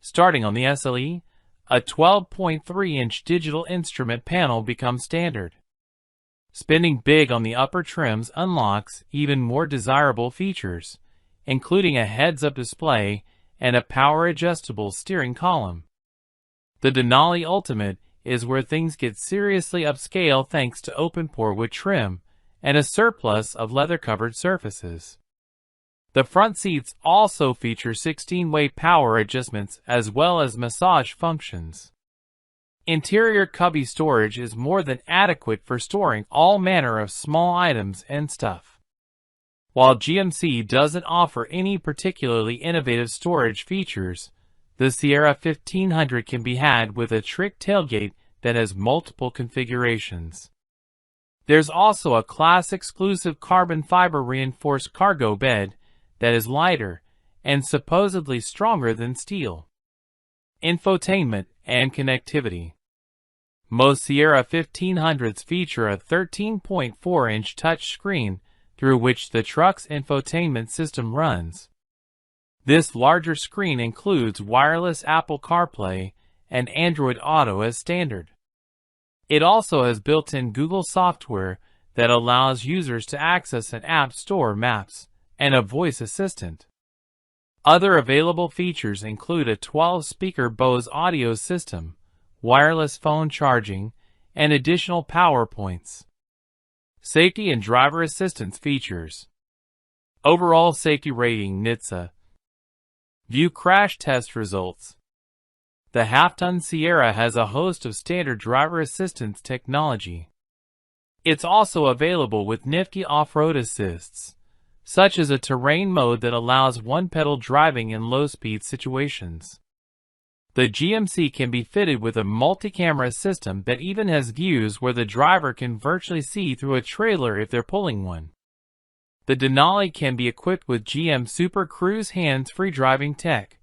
Starting on the SLE, a 12.3-inch digital instrument panel becomes standard. Spending big on the upper trims unlocks even more desirable features, including a heads-up display and a power-adjustable steering column. The Denali Ultimate is where things get seriously upscale thanks to open-pore wood trim and a surplus of leather-covered surfaces. The front seats also feature 16-way power adjustments as well as massage functions. Interior cubby storage is more than adequate for storing all manner of small items and stuff. While GMC doesn't offer any particularly innovative storage features, the Sierra 1500 can be had with a trick tailgate that has multiple configurations. There's also a class-exclusive carbon fiber reinforced cargo bed that is lighter and supposedly stronger than steel. Infotainment and connectivity. Most Sierra 1500s feature a 13.4-inch touchscreen through which the truck's infotainment system runs. This larger screen includes wireless Apple CarPlay and Android Auto as standard. It also has built-in Google software that allows users to access an app store, maps, and a voice assistant. Other available features include a 12-speaker Bose audio system, wireless phone charging, and additional power points. Safety and driver assistance features. Overall safety rating NHTSA. View crash test results. The half-ton Sierra has a host of standard driver assistance technology. It's also available with nifty off-road assists, such as a terrain mode that allows one-pedal driving in low-speed situations. The GMC can be fitted with a multi-camera system that even has views where the driver can virtually see through a trailer if they're pulling one. The Denali can be equipped with GM Super Cruise hands-free driving tech,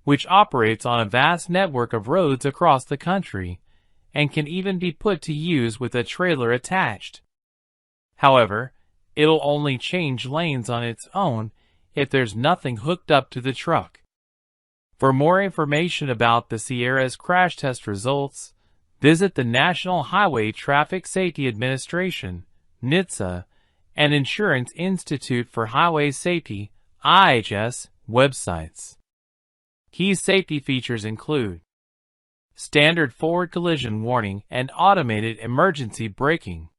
which operates on a vast network of roads across the country and can even be put to use with a trailer attached. However, it'll only change lanes on its own if there's nothing hooked up to the truck. For more information about the Sierra's crash test results, visit the National Highway Traffic Safety Administration, NHTSA, and Insurance Institute for Highway Safety, IHS, websites. Key safety features include standard forward collision warning and automated emergency braking,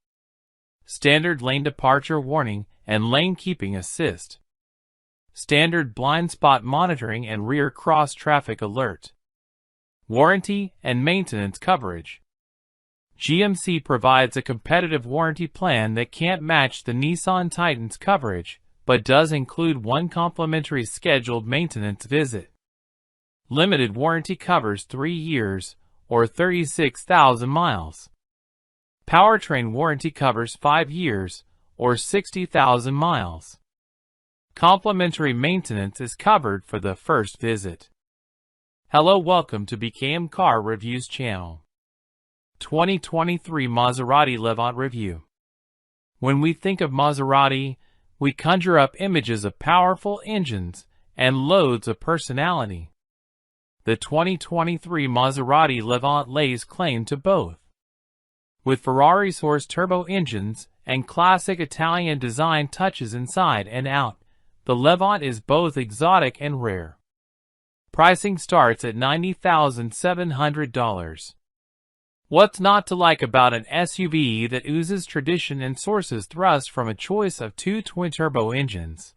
standard lane departure warning and lane keeping assist, standard blind spot monitoring and rear cross traffic alert, warranty and maintenance coverage. GMC provides a competitive warranty plan that can't match the Nissan Titan's coverage, but does include one complimentary scheduled maintenance visit. Limited warranty covers 3 years, or 36,000 miles. Powertrain warranty covers 5 years, or 60,000 miles. Complimentary maintenance is covered for the first visit. Hello, welcome to BKM Car Reviews channel. 2023 Maserati Levant Review. When we think of Maserati, we conjure up images of powerful engines and loads of personality. The 2023 Maserati Levant lays claim to both. With Ferrari-sourced turbo engines and classic Italian design touches inside and out, the Levant is both exotic and rare. Pricing starts at $90,700. What's not to like about an SUV that oozes tradition and sources thrust from a choice of 2 twin-turbo engines?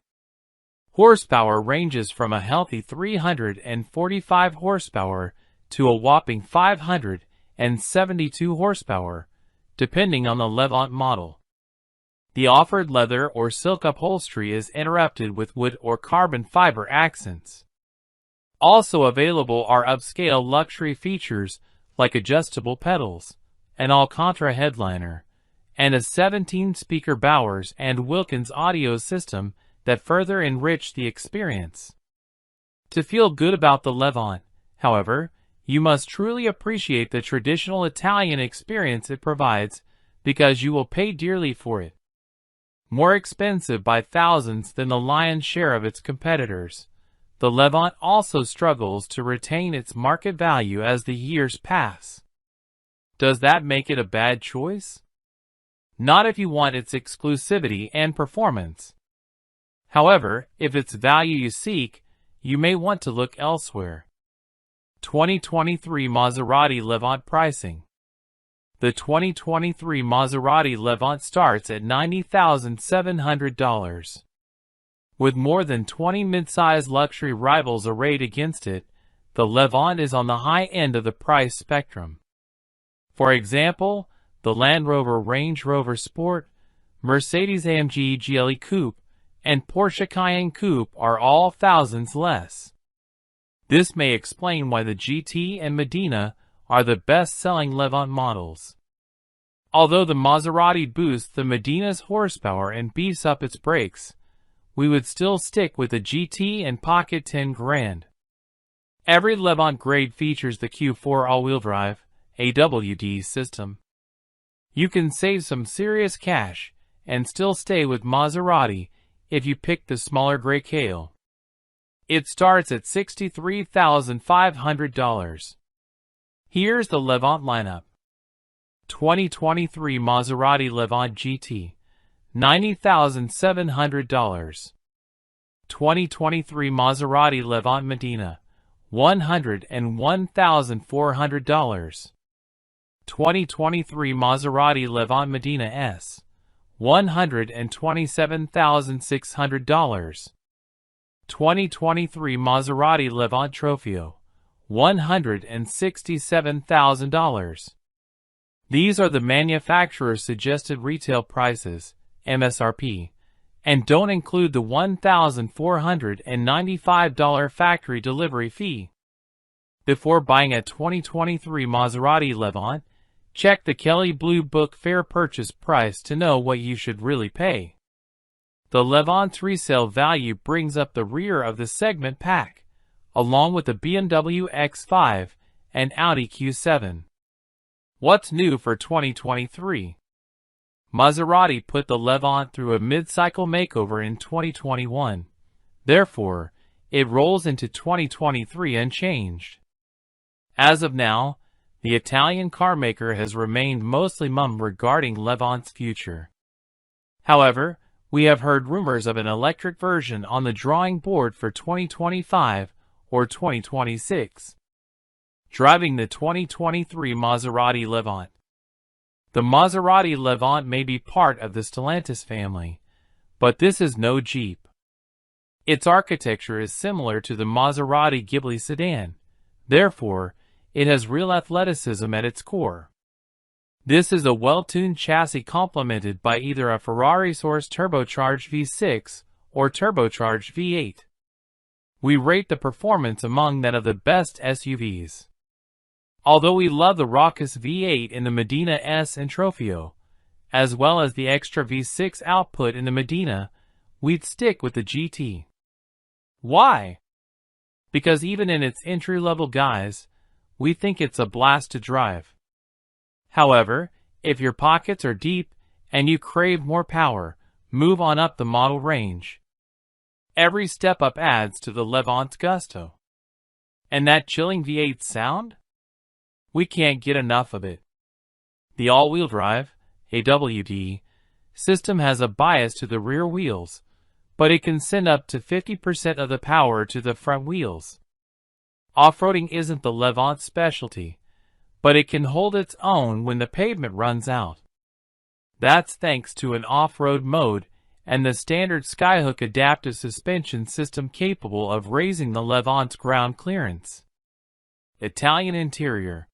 Horsepower ranges from a healthy 345 horsepower to a whopping 572 horsepower, depending on the Levant model. The offered leather or silk upholstery is interrupted with wood or carbon fiber accents. Also available are upscale luxury features like adjustable pedals, an Alcantara headliner, and a 17-speaker Bowers and Wilkins audio system that further enrich the experience. To feel good about the Levant, however, you must truly appreciate the traditional Italian experience it provides, because you will pay dearly for it. More expensive by thousands than the lion's share of its competitors, the Levant also struggles to retain its market value as the years pass. Does that make it a bad choice? Not if you want its exclusivity and performance. However, if it's value you seek, you may want to look elsewhere. 2023 Maserati Levant pricing. The 2023 Maserati Levant starts at $90,700. With more than 20 mid-size luxury rivals arrayed against it, the Levant is on the high end of the price spectrum. For example, the Land Rover Range Rover Sport, Mercedes-AMG GLE Coupe, and Porsche Cayenne Coupe are all thousands less. This may explain why the GT and Medina are the best-selling Levant models. Although the Maserati boosts the Medina's horsepower and beefs up its brakes, we would still stick with the GT and pocket 10 grand. Every Levant grade features the Q4 all-wheel drive AWD system. You can save some serious cash and still stay with Maserati if you pick the smaller gray Kale. It starts at $63,500. Here's the Levant lineup. 2023 Maserati Levant GT, $90,700. 2023 Maserati Levant Medina, $101,400. 2023 Maserati Levant Medina S, $127,600. 2023 Maserati Levant Trofeo, $167,000. These are the manufacturer's suggested retail prices, MSRP, and don't include the $1,495 factory delivery fee. Before buying a 2023 Maserati Levant, check the Kelley Blue Book fair purchase price to know what you should really pay. The Levant's resale value brings up the rear of the segment pack, along with the BMW X5 and Audi Q7. What's new for 2023? Maserati put the Levant through a mid-cycle makeover in 2021. Therefore, it rolls into 2023 unchanged. As of now, the Italian carmaker has remained mostly mum regarding Levant's future. However, we have heard rumors of an electric version on the drawing board for 2025 or 2026. Driving the 2023 Maserati Levant. The Maserati Levant may be part of the Stellantis family, but this is no Jeep. Its architecture is similar to the Maserati Ghibli sedan, therefore, it has real athleticism at its core. This is a well-tuned chassis complemented by either a Ferrari-sourced turbocharged V6 or turbocharged V8. We rate the performance among that of the best SUVs. Although we love the raucous V8 in the Medina S and Trofeo, as well as the extra V6 output in the Medina, we'd stick with the GT. Why? Because even in its entry-level guise, we think it's a blast to drive. However, if your pockets are deep and you crave more power, move on up the model range. Every step up adds to the Levant's gusto. And that chilling V8 sound? We can't get enough of it. The all-wheel drive, AWD, system has a bias to the rear wheels, but it can send up to 50% of the power to the front wheels. Off-roading isn't the Levant's specialty, but it can hold its own when the pavement runs out. That's thanks to an off-road mode and the standard Skyhook adaptive suspension system capable of raising the Levant's ground clearance. Italian interior.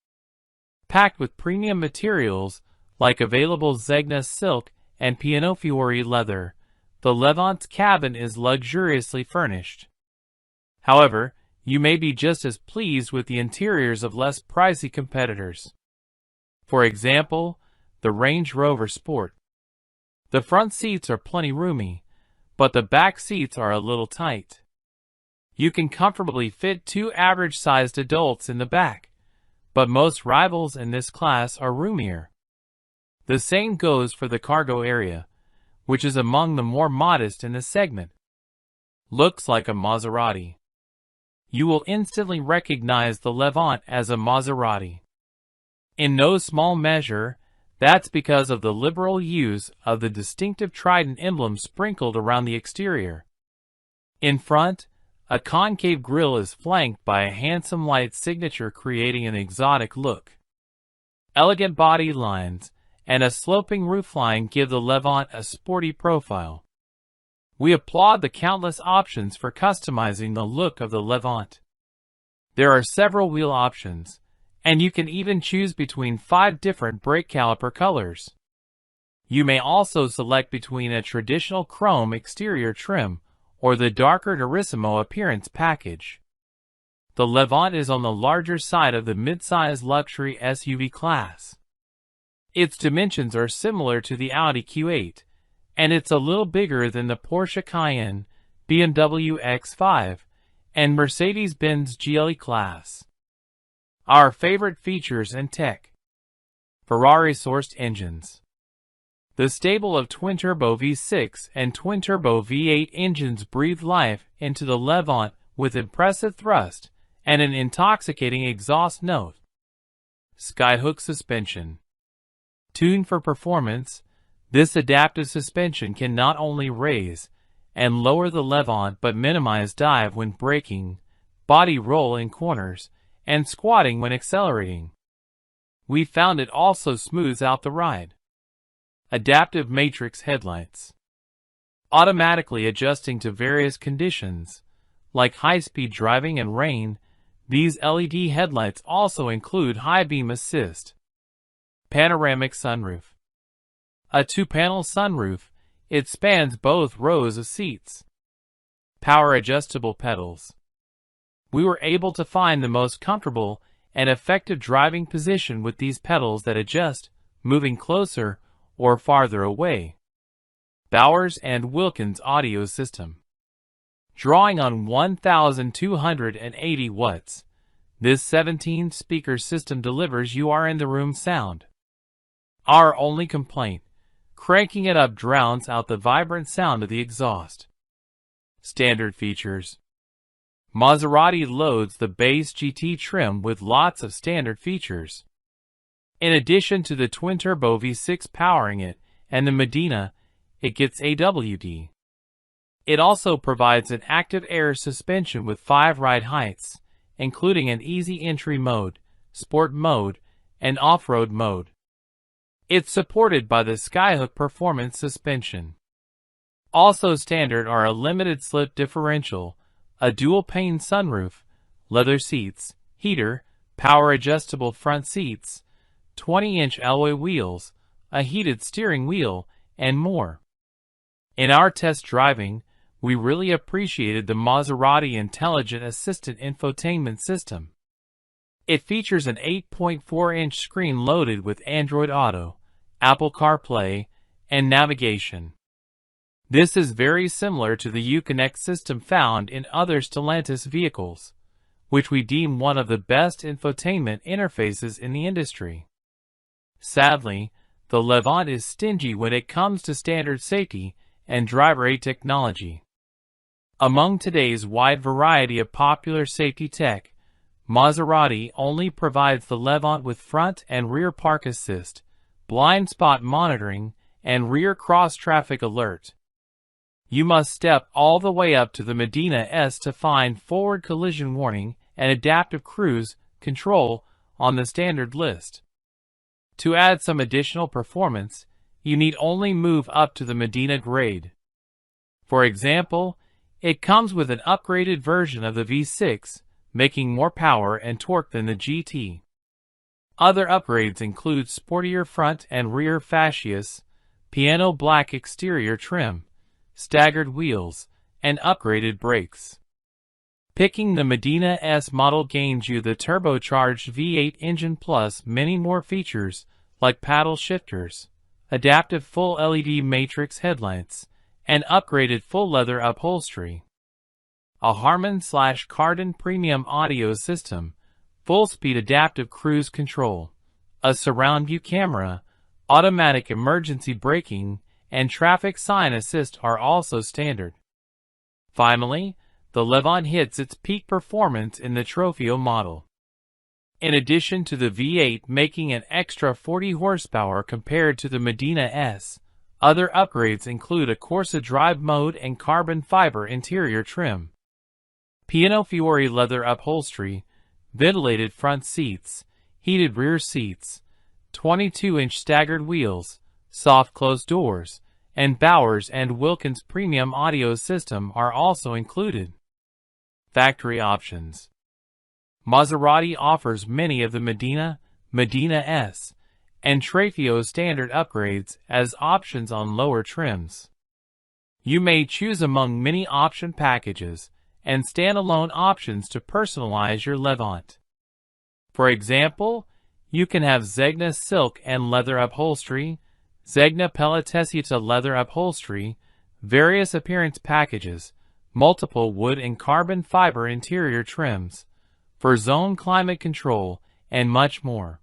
Packed with premium materials like available Zegna silk and Pianofiore leather, the Levant's cabin is luxuriously furnished. However, you may be just as pleased with the interiors of less pricey competitors. For example, the Range Rover Sport. The front seats are plenty roomy, but the back seats are a little tight. You can comfortably fit 2 average-sized adults in the back, but most rivals in this class are roomier. The same goes for the cargo area, which is among the more modest in the segment. Looks like a Maserati. You will instantly recognize the Levant as a Maserati. In no small measure, that's because of the liberal use of the distinctive Trident emblem sprinkled around the exterior. In front, a concave grille is flanked by a handsome light signature creating an exotic look. Elegant body lines and a sloping roofline give the Levant a sporty profile. We applaud the countless options for customizing the look of the Levant. There are several wheel options, and you can even choose between 5 different brake caliper colors. You may also select between a traditional chrome exterior trim or the darker Turismo appearance package. The Levant is on the larger side of the midsize luxury SUV class. Its dimensions are similar to the Audi Q8, and it's a little bigger than the Porsche Cayenne, BMW X5, and Mercedes-Benz GLE class. Our favorite features and tech. Ferrari-sourced engines. The stable of twin-turbo V6 and twin-turbo V8 engines breathe life into the Levant with impressive thrust and an intoxicating exhaust note. Skyhook suspension. Tuned for performance, this adaptive suspension can not only raise and lower the Levant but minimize dive when braking, body roll in corners, and squatting when accelerating. We found it also smooths out the ride. Adaptive matrix headlights. Automatically adjusting to various conditions, like high-speed driving and rain, these LED headlights also include high beam assist. Panoramic sunroof. A 2-panel sunroof, it spans both rows of seats. Power adjustable pedals. We were able to find the most comfortable and effective driving position with these pedals that adjust, moving closer or farther away. Bowers and Wilkins audio system. Drawing on 1,280 watts, this 17-speaker system delivers you-are-in-the-room sound. Our only complaint, cranking it up drowns out the vibrant sound of the exhaust. Standard features. Maserati loads the base GT trim with lots of standard features. In addition to the twin-turbo V6 powering it and the Medina, it gets AWD. It also provides an active air suspension with 5 ride heights, including an easy entry mode, sport mode, and off-road mode. It's supported by the Skyhook performance suspension. Also standard are a limited slip differential, a dual-pane sunroof, leather seats, heater, power-adjustable front seats, 20-inch alloy wheels, a heated steering wheel, and more. In our test driving, we really appreciated the Maserati Intelligent Assistant infotainment system. It features an 8.4-inch screen loaded with Android Auto, Apple CarPlay, and navigation. This is very similar to the Uconnect system found in other Stellantis vehicles, which we deem one of the best infotainment interfaces in the industry. Sadly, the Levant is stingy when it comes to standard safety and driver aid technology. Among today's wide variety of popular safety tech, Maserati only provides the Levant with front and rear park assist, blind spot monitoring, and rear cross-traffic alert. You must step all the way up to the Medina S to find forward collision warning and adaptive cruise control on the standard list. To add some additional performance, you need only move up to the Medina grade. For example, it comes with an upgraded version of the V6, making more power and torque than the GT. Other upgrades include sportier front and rear fascias, piano black exterior trim, staggered wheels, and upgraded brakes. Picking the Medina S model gains you the turbocharged V8 engine plus many more features like paddle shifters, adaptive full LED matrix headlights, and upgraded full leather upholstery. A Harman/Kardon premium audio system, full-speed adaptive cruise control, a surround view camera, automatic emergency braking, and traffic sign assist are also standard. Finally, the Levant hits its peak performance in the Trofeo model. In addition to the V8 making an extra 40 horsepower compared to the Medina S, other upgrades include a Corsa Drive mode and carbon fiber interior trim, Piano Fiore leather upholstery, ventilated front seats, heated rear seats, 22-inch staggered wheels, soft closed doors, and Bowers & Wilkins premium audio system are also included. Factory options. Maserati offers many of the Medina S, and Trofeo standard upgrades as options on lower trims. You may choose among many option packages and standalone options to personalize your Levant. For example, you can have Zegna silk and leather upholstery, Zegna Pelletesieta leather upholstery, various appearance packages, multiple wood and carbon fiber interior trims, for zone climate control, and much more.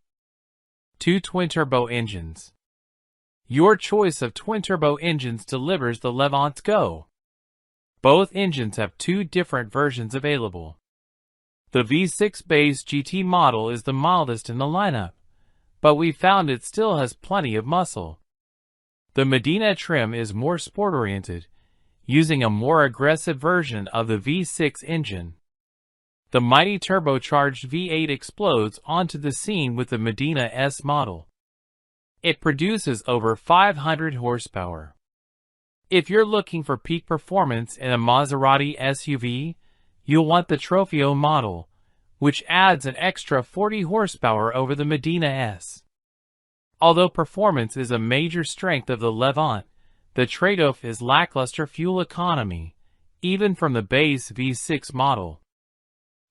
2 twin-turbo engines. Your choice of twin-turbo engines delivers the Levant's go. Both engines have 2 different versions available. The V6 base GT model is the mildest in the lineup, but we found it still has plenty of muscle. The Medina trim is more sport-oriented, using a more aggressive version of the V6 engine. The mighty turbocharged V8 explodes onto the scene with the Medina S model. It produces over 500 horsepower. If you're looking for peak performance in a Maserati SUV, you'll want the Trofeo model, which adds an extra 40 horsepower over the Medina S. Although performance is a major strength of the Levant, the trade-off is lackluster fuel economy, even from the base V6 model.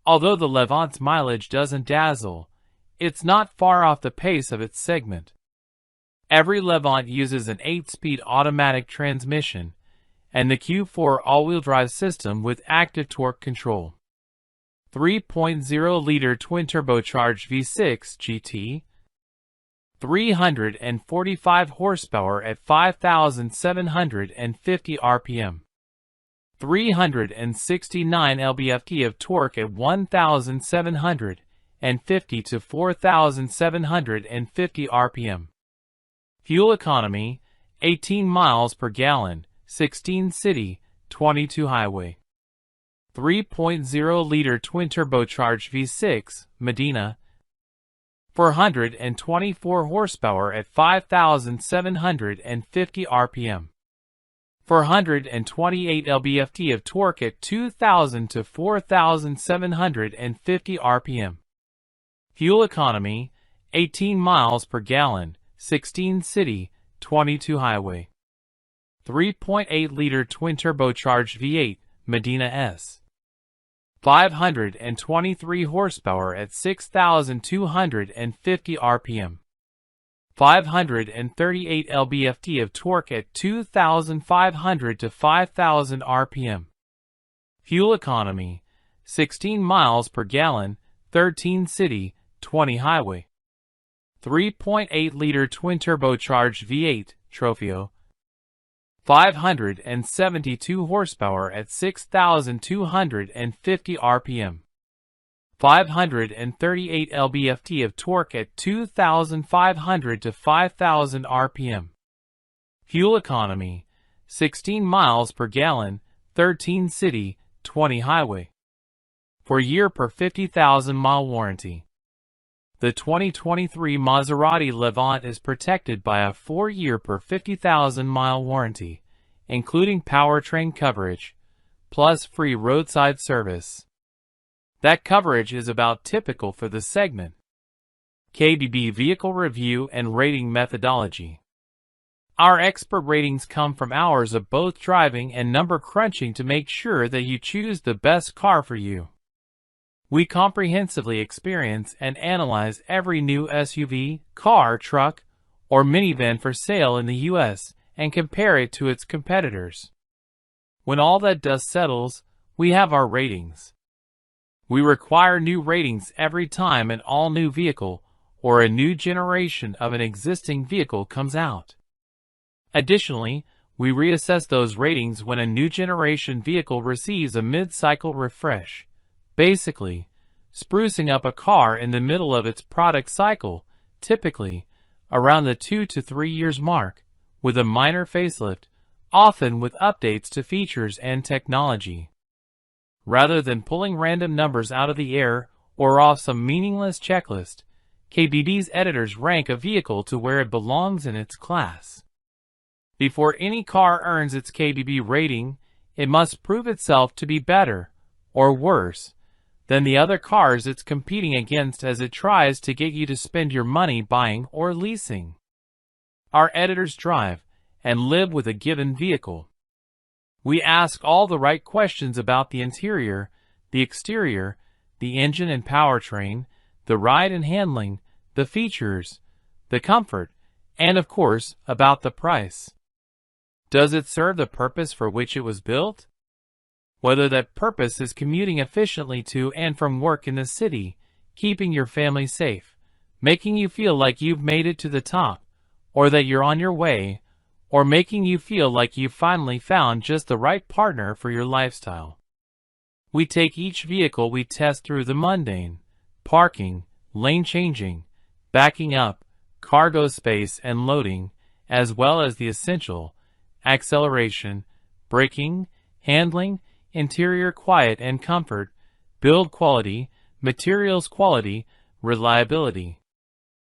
Although the Levant's mileage doesn't dazzle, it's not far off the pace of its segment. Every Levant uses an 8-speed automatic transmission and the Q4 all-wheel drive system with active torque control. 3.0-liter twin-turbocharged V6 GT, 345 horsepower at 5,750 RPM, 369 lb-ft of torque at 1,750 to 4,750 RPM. Fuel economy, 18 miles per gallon, 16 city, 22 highway. 3.0-liter twin-turbocharged V6, Medina, 424 horsepower at 5,750 RPM. 428 lb-ft of torque at 2,000 to 4,750 RPM. Fuel economy, 18 miles per gallon, 16 city, 22 highway. 3.8-liter twin-turbocharged V8, Medina S, 523 horsepower at 6,250 rpm. 538 lb-ft of torque at 2,500 to 5,000 rpm. Fuel economy, 16 miles per gallon, 13 city, 20 highway. 3.8-liter twin-turbocharged V8, Trofeo. 572 horsepower at 6,250 rpm. 538 lb-ft of torque at 2,500 to 5,000 rpm. Fuel economy, 16 miles per gallon, 13 city, 20 highway. 4 year per 50,000 mile warranty. The 2023 Maserati Levante is protected by a 4-year per 50,000 mile warranty, including powertrain coverage, plus free roadside service. That coverage is about typical for the segment. KBB Vehicle Review and Rating Methodology. Our expert ratings come from hours of both driving and number crunching to make sure that you choose the best car for you. We comprehensively experience and analyze every new SUV, car, truck, or minivan for sale in the U.S. and compare it to its competitors. When all that dust settles, we have our ratings. We require new ratings every time an all-new vehicle or a new generation of an existing vehicle comes out. Additionally, we reassess those ratings when a new generation vehicle receives a mid-cycle refresh, basically sprucing up a car in the middle of its product cycle, typically around the 2 to 3 years mark, with a minor facelift, often with updates to features and technology. Rather than pulling random numbers out of the air or off some meaningless checklist, KBB's editors rank a vehicle to where it belongs in its class. Before any car earns its KBB rating, it must prove itself to be better, or worse, than the other cars it's competing against as it tries to get you to spend your money buying or leasing. Our editors drive and live with a given vehicle. We ask all the right questions about the interior, the exterior, the engine and powertrain, the ride and handling, the features, the comfort, and of course, about the price. Does it serve the purpose for which it was built? Whether that purpose is commuting efficiently to and from work in the city, keeping your family safe, making you feel like you've made it to the top, or that you're on your way, or making you feel like you've finally found just the right partner for your lifestyle. We take each vehicle we test through the mundane, parking, lane changing, backing up, cargo space and loading, as well as the essential, acceleration, braking, handling, interior quiet and comfort, build quality, materials quality, reliability.